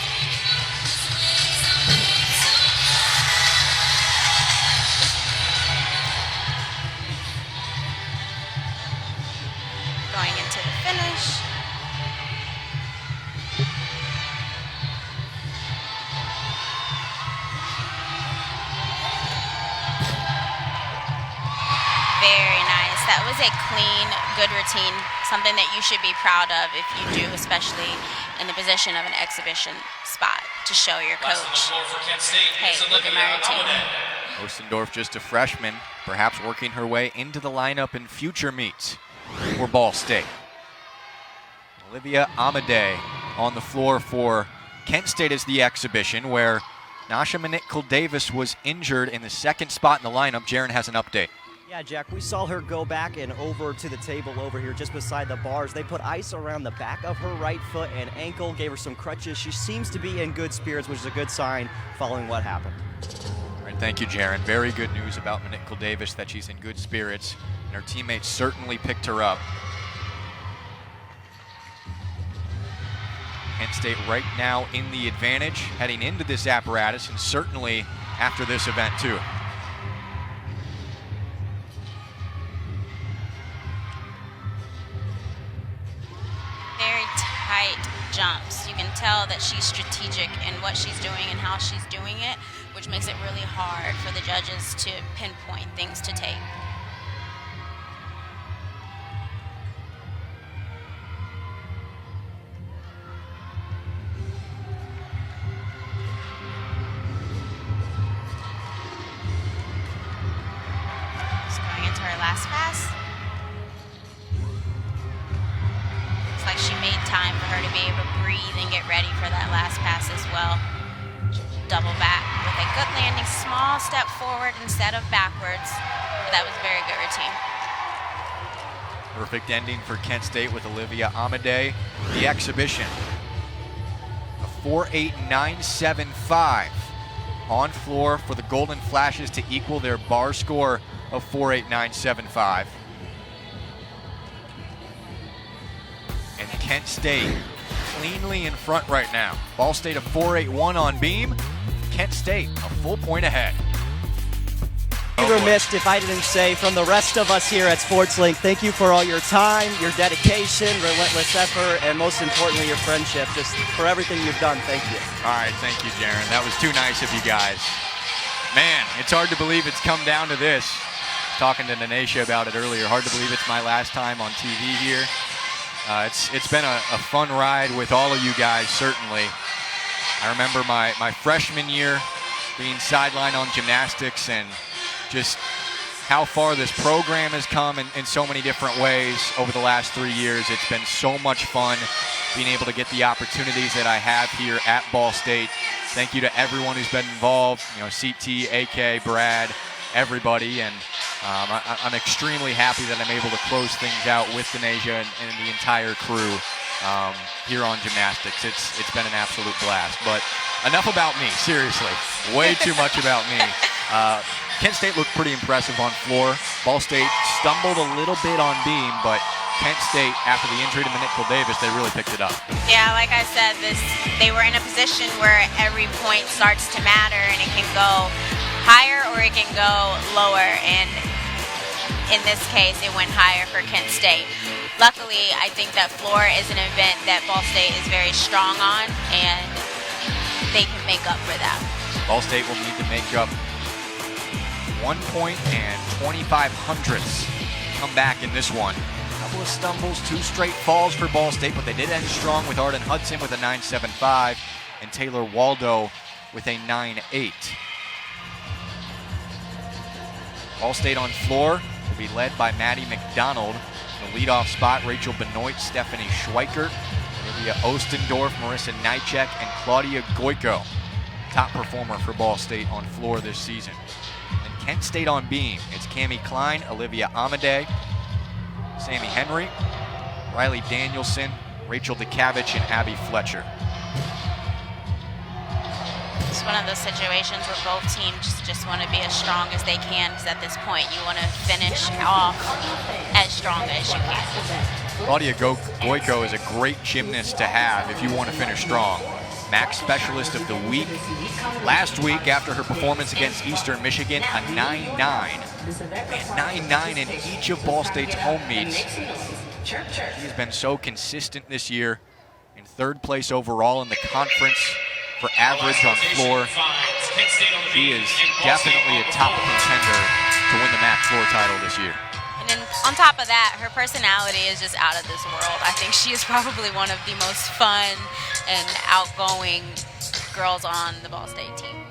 Going into the finish. a clean, good routine, something that you should be proud of if you do, especially in the position of an exhibition spot to show your coach, hey, look at my routine. Ostendorf, just a freshman, perhaps working her way into the lineup in future meets for Ball State. Olivia Amadei on the floor for Kent State as the exhibition, where Nasha Manikal-Davis was injured in the second spot in the lineup. Jaron has an update. Yeah, Jack, we saw her go back and over to the table over here just beside the bars. They put ice around the back of her right foot and ankle, gave her some crutches. She seems to be in good spirits, which is a good sign following what happened. All right, thank you, Jaron. Very good news about Manikal-Davis, that she's in good spirits, and her teammates certainly picked her up. Kent State right now in the advantage, heading into this apparatus, and certainly after this event, too. Very tight jumps. You can tell that she's strategic in what she's doing and how she's doing it, which makes it really hard for the judges to pinpoint things to take. Last pass. Looks like she made time for her to be able to breathe and get ready for that last pass as well. Double back with a good landing, small step forward instead of backwards. But that was a very good routine. Perfect ending for Kent State with Olivia Amadei. The exhibition, a 4.8975 on floor for the Golden Flashes to equal their bar score of 4.8975. And Kent State cleanly in front right now. Ball State a 4.81 on beam. Kent State a full point ahead. I'd be remiss if I didn't say, from the rest of us here at SportsLink, thank you for all your time, your dedication, relentless effort, and most importantly, your friendship. Just for everything you've done, thank you. All right, thank you, Jaron. That was too nice of you guys. Man, it's hard to believe it's come down to this. Talking to Nanesha about it earlier. Hard to believe it's my last time on TV here. It's been a fun ride with all of you guys, certainly. I remember my freshman year being sidelined on gymnastics, and just how far this program has come in so many different ways over the last 3 years. It's been so much fun being able to get the opportunities that I have here at Ball State. Thank you to everyone who's been involved, CT, AK, Brad, everybody, and I'm extremely happy that I'm able to close things out with Denasia and the entire crew here on gymnastics. It's been an absolute blast. But enough about me, seriously. Way too much about me. Kent State looked pretty impressive on floor. Ball State stumbled a little bit on beam, but Kent State, after the injury to Manikal-Davis, they really picked it up. Yeah, like I said, they were in a position where every point starts to matter, and it can go higher or it can go lower, and in this case, it went higher for Kent State. Luckily, I think that floor is an event that Ball State is very strong on, and they can make up for that. Ball State will need to make up 1 point and 25/100ths come back in this one. A couple of stumbles, 2 straight falls for Ball State, but they did end strong with Arden Hudson with a 9.75 and Taylor Waldo with a 9.8. Ball State on floor will be led by Maddie McDonald. In the leadoff spot, Rachel Benoit, Stephanie Schweikert, Olivia Ostendorf, Marissa Nychek, and Claudia Goyko. Top performer for Ball State on floor this season. And Kent State on beam, it's Cammie Klein, Olivia Amadei, Sammy Henry, Riley Danielson, Rachel DeCavich, and Abby Fletcher. It's one of those situations where both teams just want to be as strong as they can, because at this point you want to finish off as strong as you can. Claudia Goyko is a great gymnast to have if you want to finish strong. MAC Specialist of the Week. Last week, after her performance against Eastern Michigan, a 9.9. And 9.9 in each of Ball State's home meets. She has been so consistent this year, in 3rd place overall in the conference for average on floor. She is definitely a top contender to win the MAC floor title this year. And in On top of that, her personality is just out of this world. I think she is probably one of the most fun and outgoing girls on the Ball State team.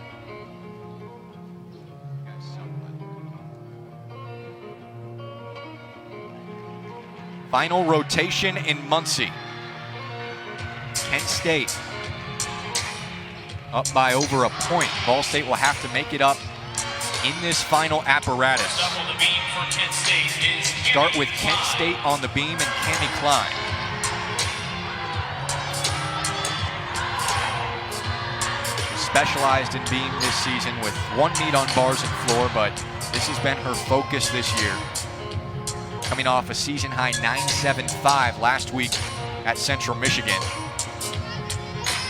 Final rotation in Muncie. Kent State up by over a point. Ball State will have to make it up in this final apparatus. Start with Kent State on the beam and Cammie Klein. Specialized in beam this season with 1 meet on bars and floor, but this has been her focus this year. Coming off a season high 9.75 last week at Central Michigan.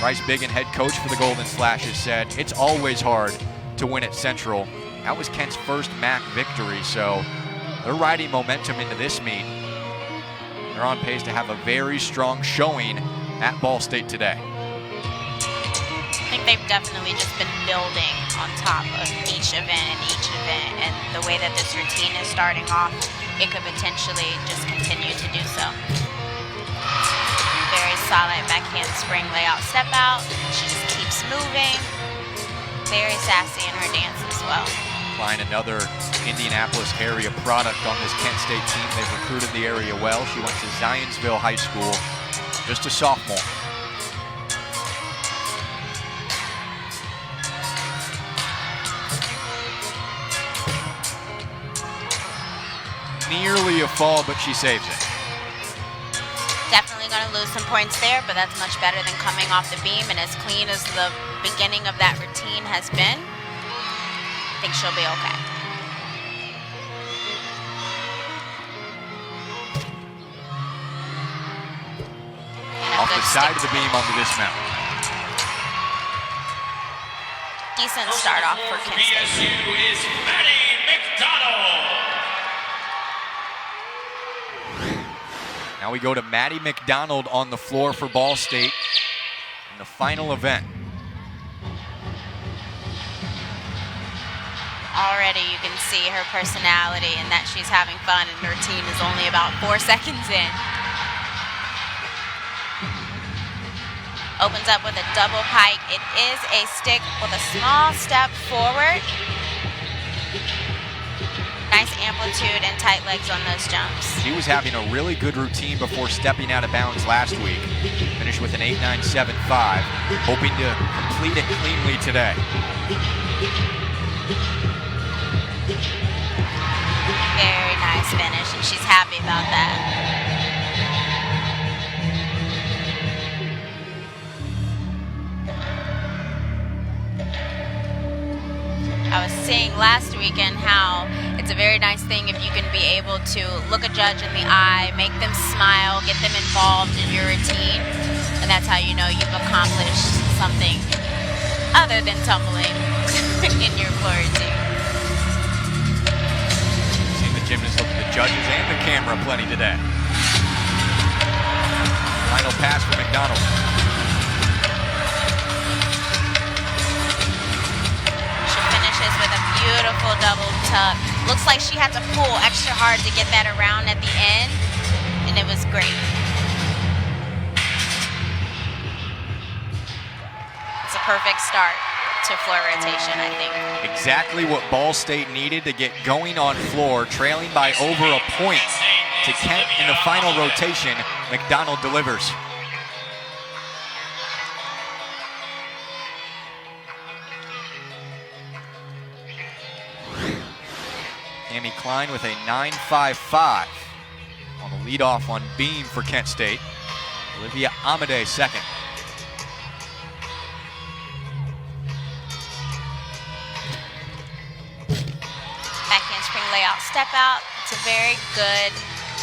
Bryce Biggin, head coach for the Golden Flashes, said it's always hard to win at Central. That was Kent's first MAC victory, so they're riding momentum into this meet. They're on pace to have a very strong showing at Ball State today. I think they've definitely just been building on top of each event, and the way that this routine is starting off, it could potentially just continue to do so. Very solid backhand spring layout step out. She just keeps moving. Very sassy in her dance as well. Klein, another Indianapolis area product on this Kent State team. They've recruited the area well. She went to Zionsville High School, just a sophomore. Nearly a fall, but she saves it. Definitely going to lose some points there, but that's much better than coming off the beam. And as clean as the beginning of that routine has been, I think she'll be okay. Off the side of the beam onto this mount. Decent start off for Kent State. BSU is Maddie McDonald. Now we go to Maddie McDonald on the floor for Ball State in the final event. Already you can see her personality and that she's having fun, and her team is only about 4 seconds in. Opens up with a double pike. It is a stick with a small step forward. Nice amplitude and tight legs on those jumps. She was having a really good routine before stepping out of bounds last week. Finished with an 8.975, hoping to complete it cleanly today. Very nice finish, and she's happy about that. I was saying last weekend how it's a very nice thing if you can be able to look a judge in the eye, make them smile, get them involved in your routine, and that's how you know you've accomplished something other than tumbling in your floor routine. Seen the gymnasts look at the judges and the camera plenty today. Final pass for McDonald. With a beautiful double tuck. Looks like she had to pull extra hard to get that around at the end, and it was great. It's a perfect start to floor rotation, I think. Exactly what Ball State needed to get going on floor, trailing by over a point to Kent in the final rotation. McDonald delivers. Cammie Klein with a 9.55 on the leadoff on beam for Kent State. Olivia Amade second. Backhand spring layout step out. It's a very good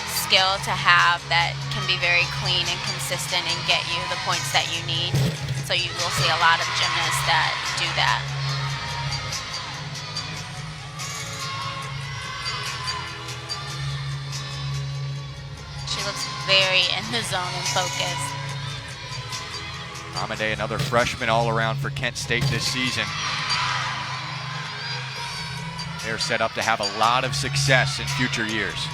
skill to have that can be very clean and consistent and get you the points that you need. So you will see a lot of gymnasts that do that. She looks very in the zone and focused. Amade, another freshman all-around for Kent State this season. They're set up to have a lot of success in future years.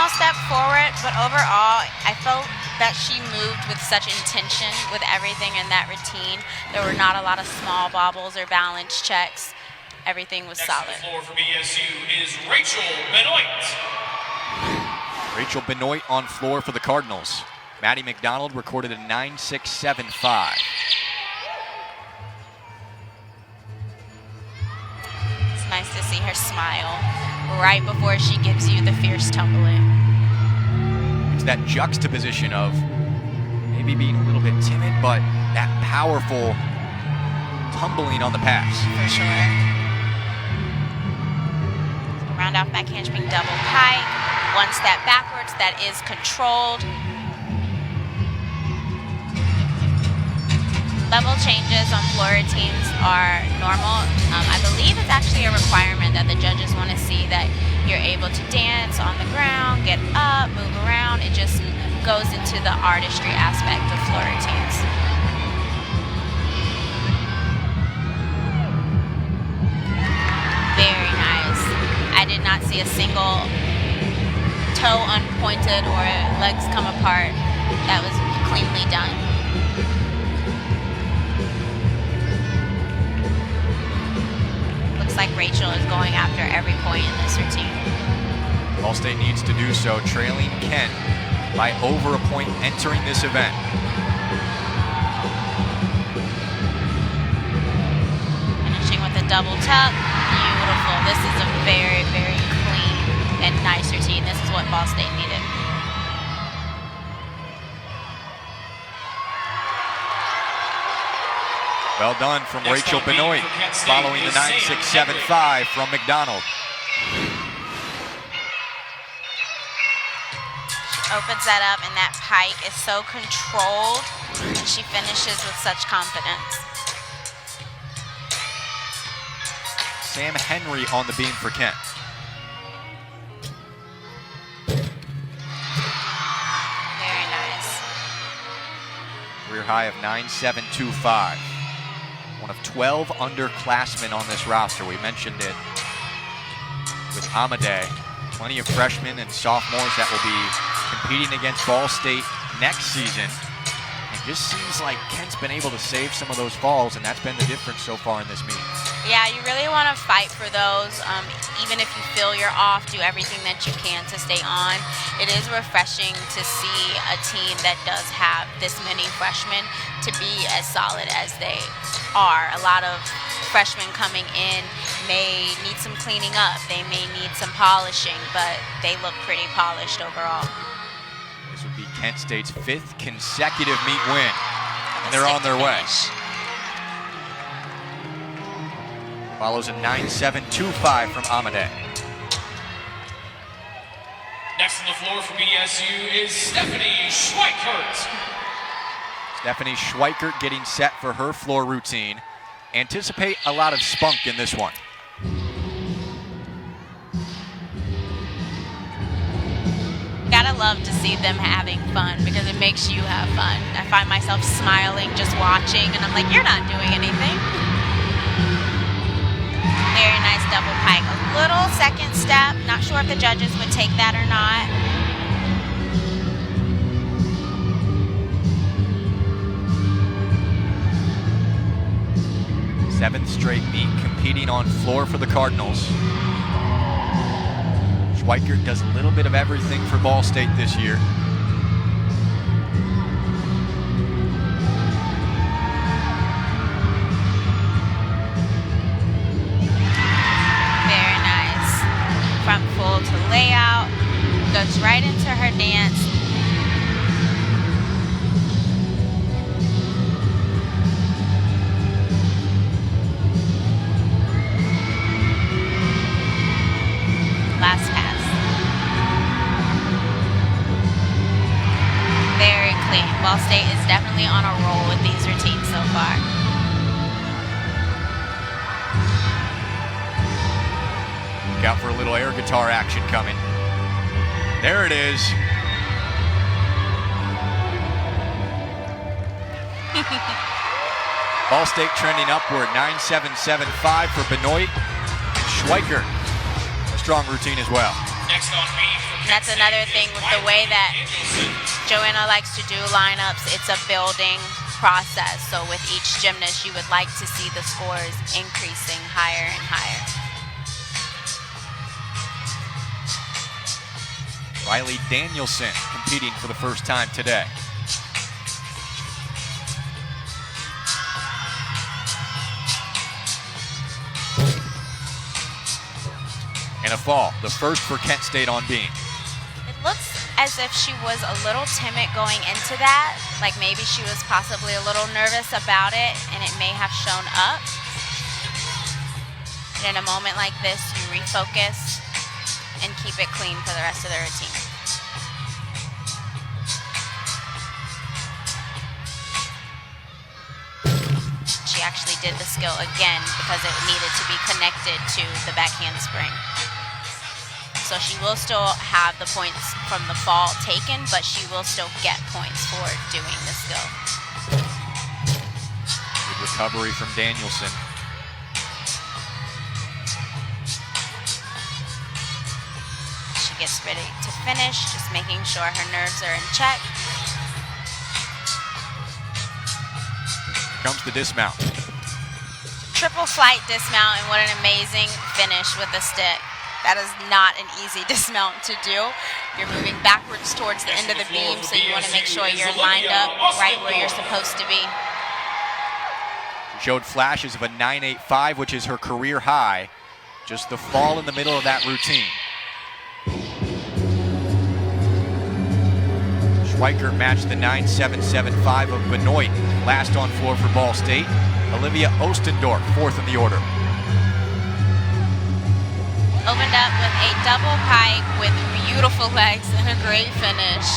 small step forward, but overall, I felt that she moved with such intention with everything in that routine. There were not a lot of small bobbles or balance checks. Everything was solid. Next on the floor for BSU is Rachel Benoit. Rachel Benoit on floor for the Cardinals. Maddie McDonald recorded a 9.675. It's nice to see her smile right before she gives you the fierce tumbling. It's that juxtaposition of maybe being a little bit timid, but that powerful tumbling on the pass. For sure. Round off back handspring double pike. One step backwards that is controlled. Level changes on floor routines are normal. I believe it's actually a requirement that the judges want to see that you're able to dance on the ground, get up, move around. It just goes into the artistry aspect of floor routines. Very nice. I did not see a single toe unpointed or legs come apart. That was cleanly done. Looks like Rachel is going after every point in this routine. Ball State needs to do so, trailing Kent by over a point entering this event. Finishing with a double tuck. Beautiful. This is a very, very clean and nice routine. This is what Ball State needed. Well done from Rachel Benoit, following the 9.675 from McDonald. Opens that up, and that pike is so controlled, and she finishes with such confidence. Sam Henry on the beam for Kent. Very nice. Career high of 9.725. One of 12 underclassmen on this roster. We mentioned it with Amade. Plenty of freshmen and sophomores that will be competing against Ball State next season. It just seems like Kent's been able to save some of those falls, and that's been the difference so far in this meet. Yeah, you really want to fight for those. Even if you feel you're off, do everything that you can to stay on. It is refreshing to see a team that does have this many freshmen to be as solid as they are. A lot of freshmen coming in may need some cleaning up. They may need some polishing, but they look pretty polished overall. This would be Kent State's 5th consecutive meet win, and they're on their way. Follows a 9.725 from Amade. Next on the floor for BSU is Stephanie Schweikert. Stephanie Schweikert getting set for her floor routine. Anticipate a lot of spunk in this one. Gotta love to see them having fun because it makes you have fun. I find myself smiling just watching, and I'm like, you're not doing anything. Very nice double pike. A little second step. Not sure if the judges would take that or not. Seventh straight meet competing on floor for the Cardinals. Schweikert does a little bit of everything for Ball State this year. Very nice. Front full to layout. Goes right into her dance. Last pass. Very clean. Ball State is definitely on a roll with these routines so far. Look out for a little air guitar action coming. There it is. Ball State trending upward, 9.775 for Benoit and Schweikert. A strong routine as well. Next on beam for And that's another thing with the way that Joanna likes to do lineups. It's a building process. So with each gymnast, you would like to see the scores increasing higher and higher. Riley Danielson competing for the first time today. And a fall, the first for Kent State on beam. It looks as if she was a little timid going into that, like maybe she was possibly a little nervous about it and it may have shown up. And in a moment like this, you refocus and keep it clean for the rest of the routine. She actually did the skill again because it needed to be connected to the back handspring. So she will still have the points from the fall taken, but she will still get points for doing the skill. Good recovery from Danielson. She gets ready to finish, just making sure her nerves are in check. Here comes the dismount. Triple flight dismount, and what an amazing finish with the stick. That is not an easy dismount to do. You're moving backwards towards the end of the beam, so you want to make sure you're lined up right where you're supposed to be. She showed flashes of a 9.85, which is her career high. Just the fall in the middle of that routine. Schweikert matched the 9.775 of Benoit, last on floor for Ball State. Olivia Ostendorf, fourth in the order. Opened up with a double pike with beautiful legs and a great finish.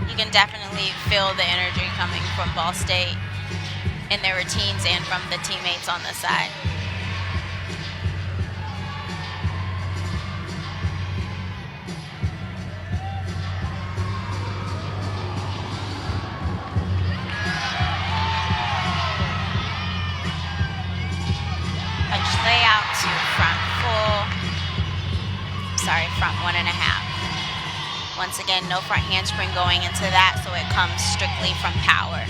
You can definitely feel the energy coming from Ball State in their routines and from the teammates on the side. Layout to front full, sorry, front 1.5. Once again, no front handspring going into that, so it comes strictly from power.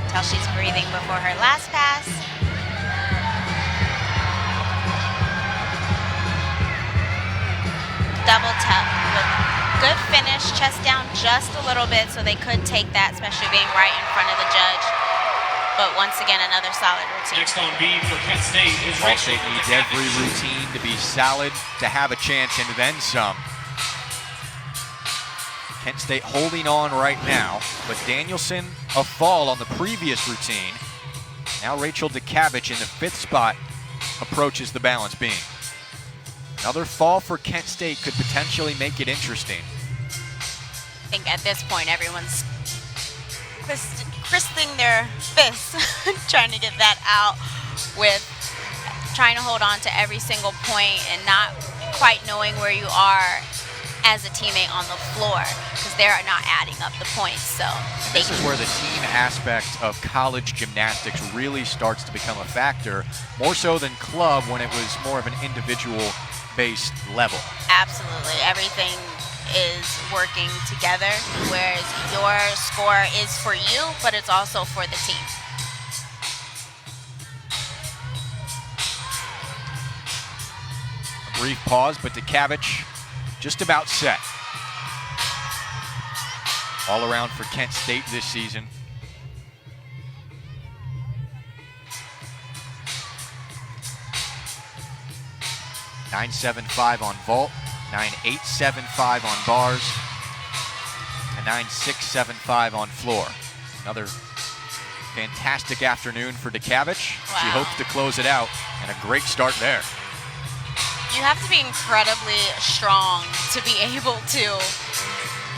Tell she's breathing before her last pass. Double tuck with good finish, chest down just a little bit so they could take that, especially being right in front of the judge. But once again, another solid routine. Next on beam for Kent State is Ball State needs every routine to be solid to have a chance and then some. Kent State holding on right now, but Danielson a fall on the previous routine. Now Rachel DeCavich in the 5th spot approaches the balance beam. Another fall for Kent State could potentially make it interesting. I think at this point, everyone's crisping their fists, trying to get that out with trying to hold on to every single point and not quite knowing where you are as a teammate on the floor because they're not adding up the points. So this is where the team aspect of college gymnastics really starts to become a factor, more so than club when it was more of an individual-based level. Absolutely, everything is working together, whereas your score is for you, but it's also for the team. A brief pause, but DeCavich just about set. All around for Kent State this season. .975 on vault, 9.875 on bars, and 9.675 on floor. Another fantastic afternoon for DeCavich. Wow. She hopes to close it out, and a great start there. You have to be incredibly strong to be able to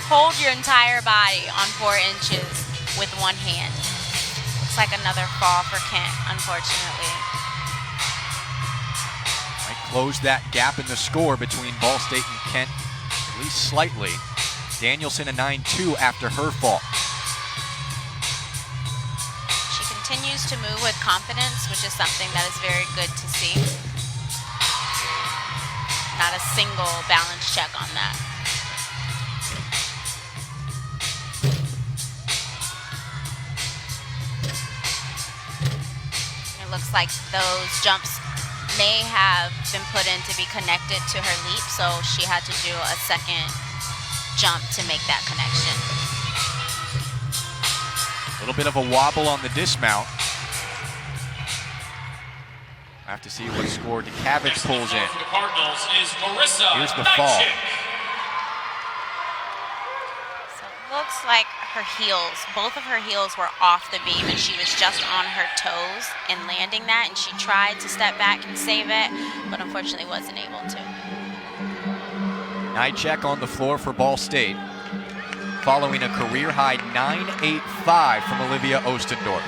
hold your entire body on 4 inches with one hand. Looks like another fall for Kent, unfortunately. closed that gap in the score between Ball State and Kent, at least slightly. Danielson a 9-2 after her fall. She continues to move with confidence, which is something that is very good to see. Not a single balance check on that. It looks like those jumps may have been put in to be connected to her leap, so she had to do a second jump to make that connection. A little bit of a wobble on the dismount. I have to see what score DeCavich pulls in. For the Cardinals is Marissa. Here's the fall. So it looks like her heels, both of her heels were off the beam, and she was just on her toes in landing that, and she tried to step back and save it, but unfortunately wasn't able to. Nychek on the floor for Ball State, following a career-high 9.85 from Olivia Ostendorf.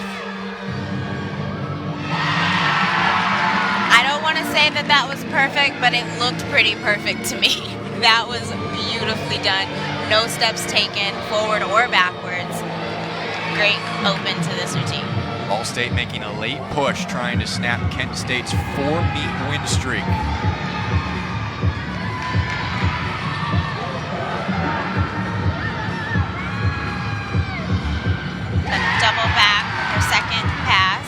I don't want to say that that was perfect, but it looked pretty perfect to me. That was beautifully done. No steps taken, forward or backwards. Great open to this routine. Ball State making a late push, trying to snap Kent State's 4-meet win streak. Double back, her second pass.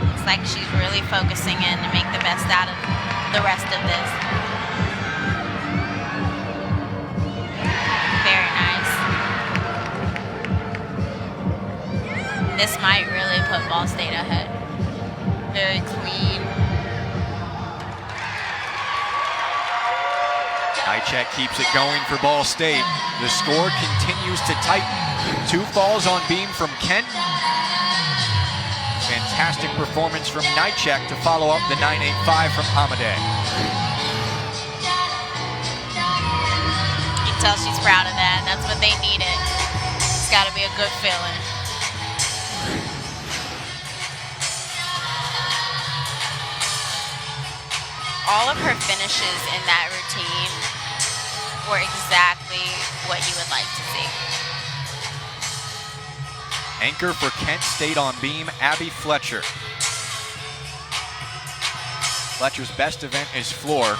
Looks like she's really focusing in to make the best out of the rest of this. Very nice. This might really put Ball State ahead. Very clean. Nychek keeps it going for Ball State. The score continues to tighten. 2 falls on beam from Kent. Fantastic performance from Nychek to follow up the 9.85 from Amadei. You can tell she's proud of that. That's what they needed. It's got to be a good feeling. All of her finishes in that routine were exactly what you would like to see. Anchor for Kent State on beam, Abby Fletcher. Fletcher's best event is floor.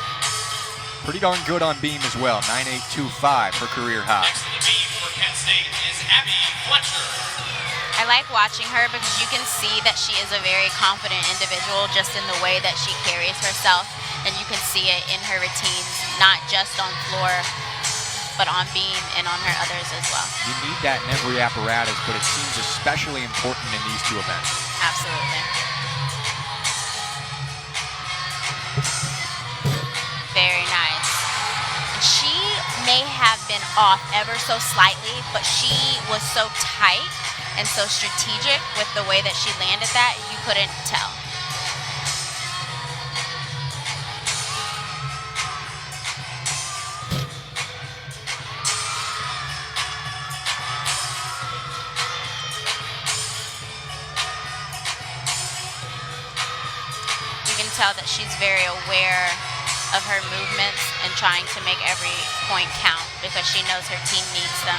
Pretty darn good on beam as well, 9.825 her career high. Next to the beam for Kent State is Abby Fletcher. I like watching her because you can see that she is a very confident individual just in the way that she carries herself, and you can see it in her routines, not just on floor, but on beam and on her others as well. You need that in every apparatus, but it seems especially important in these 2 events. Absolutely. Very nice. And she may have been off ever so slightly, but she was so tight and so strategic with the way that she landed that, you couldn't tell. You can tell that she's very aware of her movements and trying to make every point count because she knows her team needs them.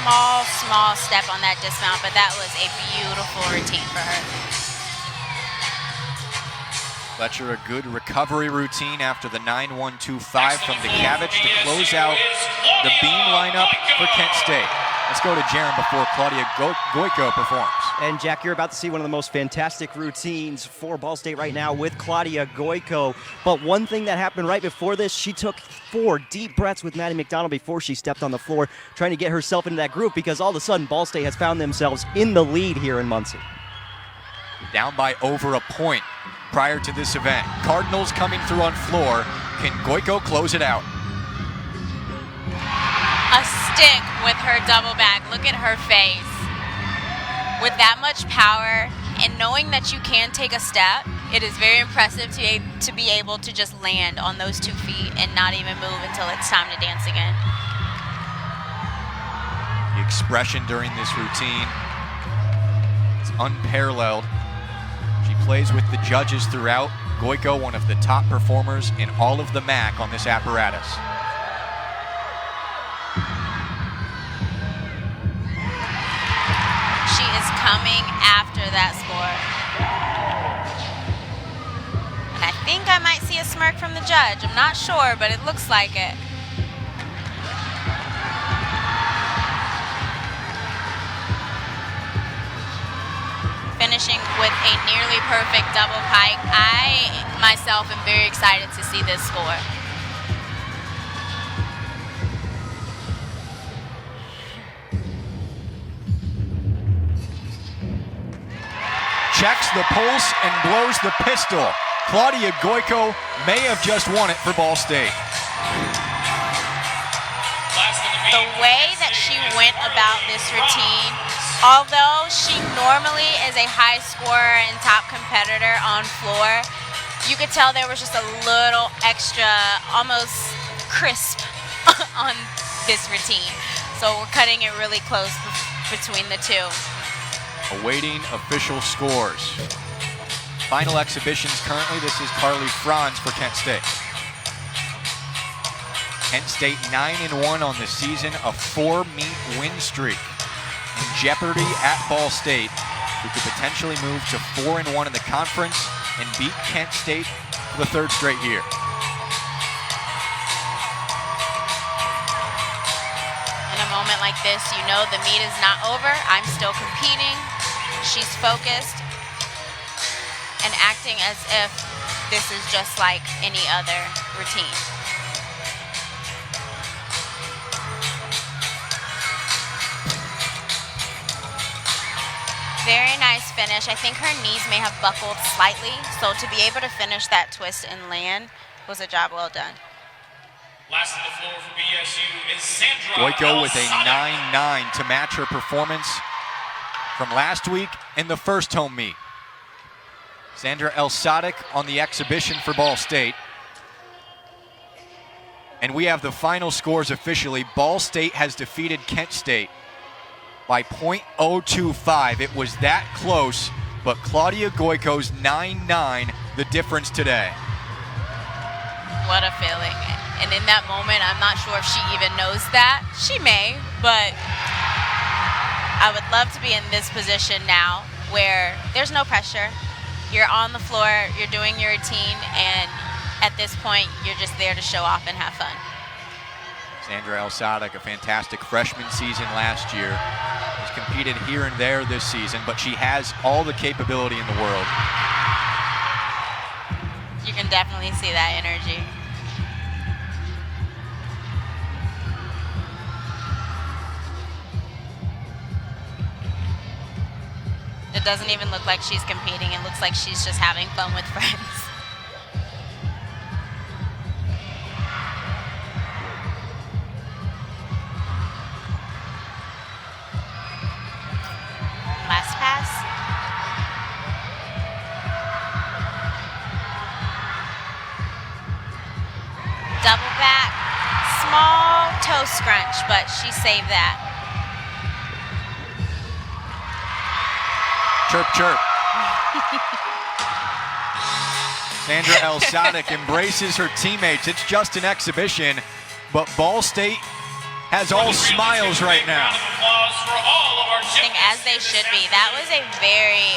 Small step on that dismount, but that was a beautiful routine for her. Fletcher, a good recovery routine after the 9.125 from DeCavich to close out the beam lineup for Kent State. Let's go to Jaron before Claudia Goico performs. And Jack, you're about to see one of the most fantastic routines for Ball State right now with Claudia Goico. But one thing that happened right before this, she took 4 deep breaths with Maddie McDonald before she stepped on the floor, trying to get herself into that group because all of a sudden Ball State has found themselves in the lead here in Muncie. Down by over a point prior to this event. Cardinals coming through on floor. Can Goico close it out? A stick with her double back. Look at her face. With that much power and knowing that you can take a step, it is very impressive to be able to just land on those 2 feet and not even move until it's time to dance again. The expression during this routine is unparalleled. She plays with the judges throughout. Goiko, one of the top performers in all of the MAC on this apparatus. She is coming after that score. And I think I might see a smirk from the judge. I'm not sure, but it looks like it. Finishing with a nearly perfect double pike. I myself am very excited to see this score. Checks the pulse and blows the pistol. Claudia Goiko may have just won it for Ball State. The way that she went about this routine, although she normally is a high scorer and top competitor on floor, you could tell there was just a little extra, almost crisp on this routine. So we're cutting it really close between the two. Awaiting official scores. Final exhibitions currently, this is Carly Franz for Kent State. Kent State 9-1 on the season, a 4-meet win streak. In jeopardy at Ball State, who could potentially move to 4-1 in the conference and beat Kent State for the 3rd straight year. In a moment like this, you know the meet is not over. I'm still competing. She's focused and acting as if this is just like any other routine. Very nice finish. I think her knees may have buckled slightly, so to be able to finish that twist and land was a job well done. Last on the floor for BSU is Sandra Goiko with a Elsada. 9-9 to match her performance from last week in the first home meet. Sandra Elsada on the exhibition for Ball State. And we have the final scores officially. Ball State has defeated Kent State by .025. It was that close, but Claudia Goiko's 9-9 the difference today. What a feeling. And in that moment, I'm not sure if she even knows that. She may, but I would love to be in this position now where there's no pressure. You're on the floor, you're doing your routine, and at this point, you're just there to show off and have fun. Sandra Elsada, a fantastic freshman season last year. Has competed here and there this season, but she has all the capability in the world. You can definitely see that energy. It doesn't even look like she's competing. It looks like she's just having fun with friends. Last pass. Double back. Small toe scrunch, but she saved that. Chirp, chirp. Sandra Elsada embraces her teammates. It's just an exhibition, but Ball State has all smiles right now. I think as they should be. That was a very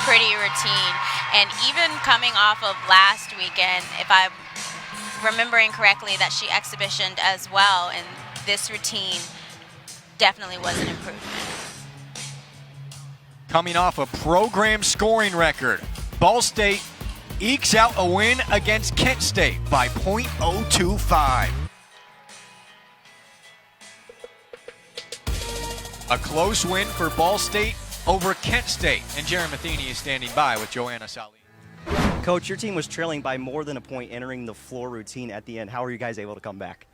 pretty routine. And even coming off of last weekend, if I'm remembering correctly, that she exhibitioned as well, and this routine definitely was an improvement. Coming off a program scoring record, Ball State ekes out a win against Kent State by .025. A close win for Ball State over Kent State. And Jeremy Matheny is standing by with Joanna Sali. Coach, your team was trailing by more than a point entering the floor routine at the end. How are you guys able to come back?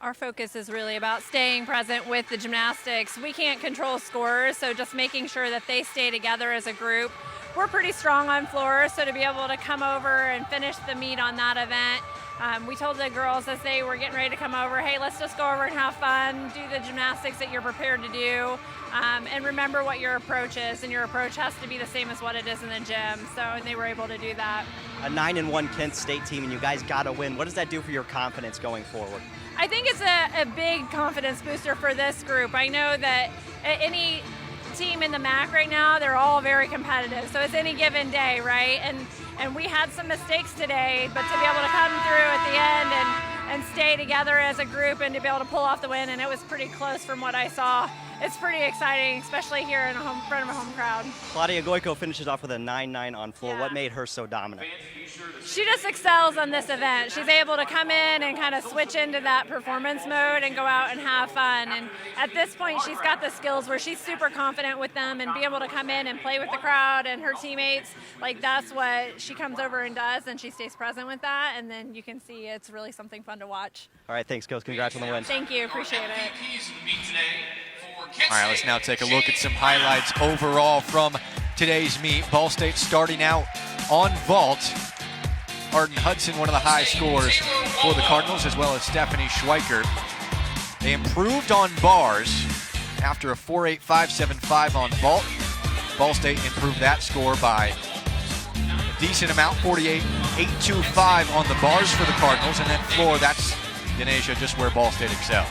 Our focus is really about staying present with the gymnastics. We can't control scores, so just making sure that they stay together as a group. We're pretty strong on floor, so to be able to come over and finish the meet on that event, we told the girls as they were getting ready to come over, hey, let's just go over and have fun, do the gymnastics that you're prepared to do, and remember what your approach is, and your approach has to be the same as what it is in the gym, so they were able to do that. A 9-1 Kent State team, and you guys got to win. What does that do for your confidence going forward? I think it's a big confidence booster for this group. I know that any team in the MAC right now, they're all very competitive, so it's any given day, right? And we had some mistakes today, but to be able to come through at the end and stay together as a group and to be able to pull off the win, and it was pretty close from what I saw. It's pretty exciting, especially here in front of a home crowd. Claudia Goico finishes off with a 9-9 on floor. Yeah. What made her so dominant? She just excels on this event. She's able to come in and kind of switch into that performance mode and go out and have fun. And at this point, she's got the skills where she's super confident with them and be able to come in and play with the crowd and her teammates. Like, that's what she comes over and does, and she stays present with that. And then you can see it's really something fun to watch. All right, thanks, Coach. Congrats on the win. Thank you. Appreciate it. All right, let's now take a look at some highlights overall from today's meet. Ball State starting out on vault. Arden Hudson, one of the high scorers for the Cardinals, as well as Stephanie Schweiker. They improved on bars after a 4.8575 on vault. Ball State improved that score by a decent amount, 48.825 on the bars for the Cardinals, and then floor, that's, Denasia, just where Ball State excels.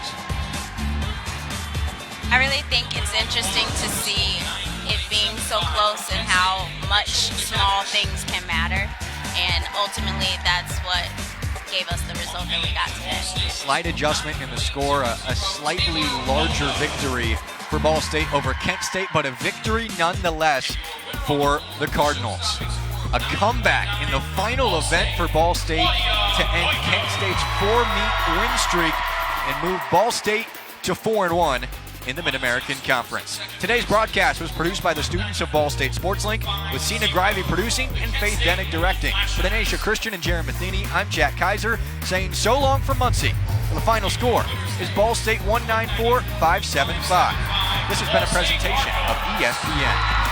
I really think it's interesting to see it being so close and how much small things can matter. And ultimately, that's what gave us the result that we got today. Slight adjustment in the score, a slightly larger victory for Ball State over Kent State, but a victory nonetheless for the Cardinals. A comeback in the final event for Ball State to end Kent State's 4-meet win streak and move Ball State to 4-1 in the Mid-American Conference. Today's broadcast was produced by the students of Ball State SportsLink, with Sina Grivey producing and Faith Denick directing. For Denasia Christian and Jaron Matheny, I'm Jack Kaiser, saying so long from Muncie. And the final score is Ball State 194-575. This has been a presentation of ESPN.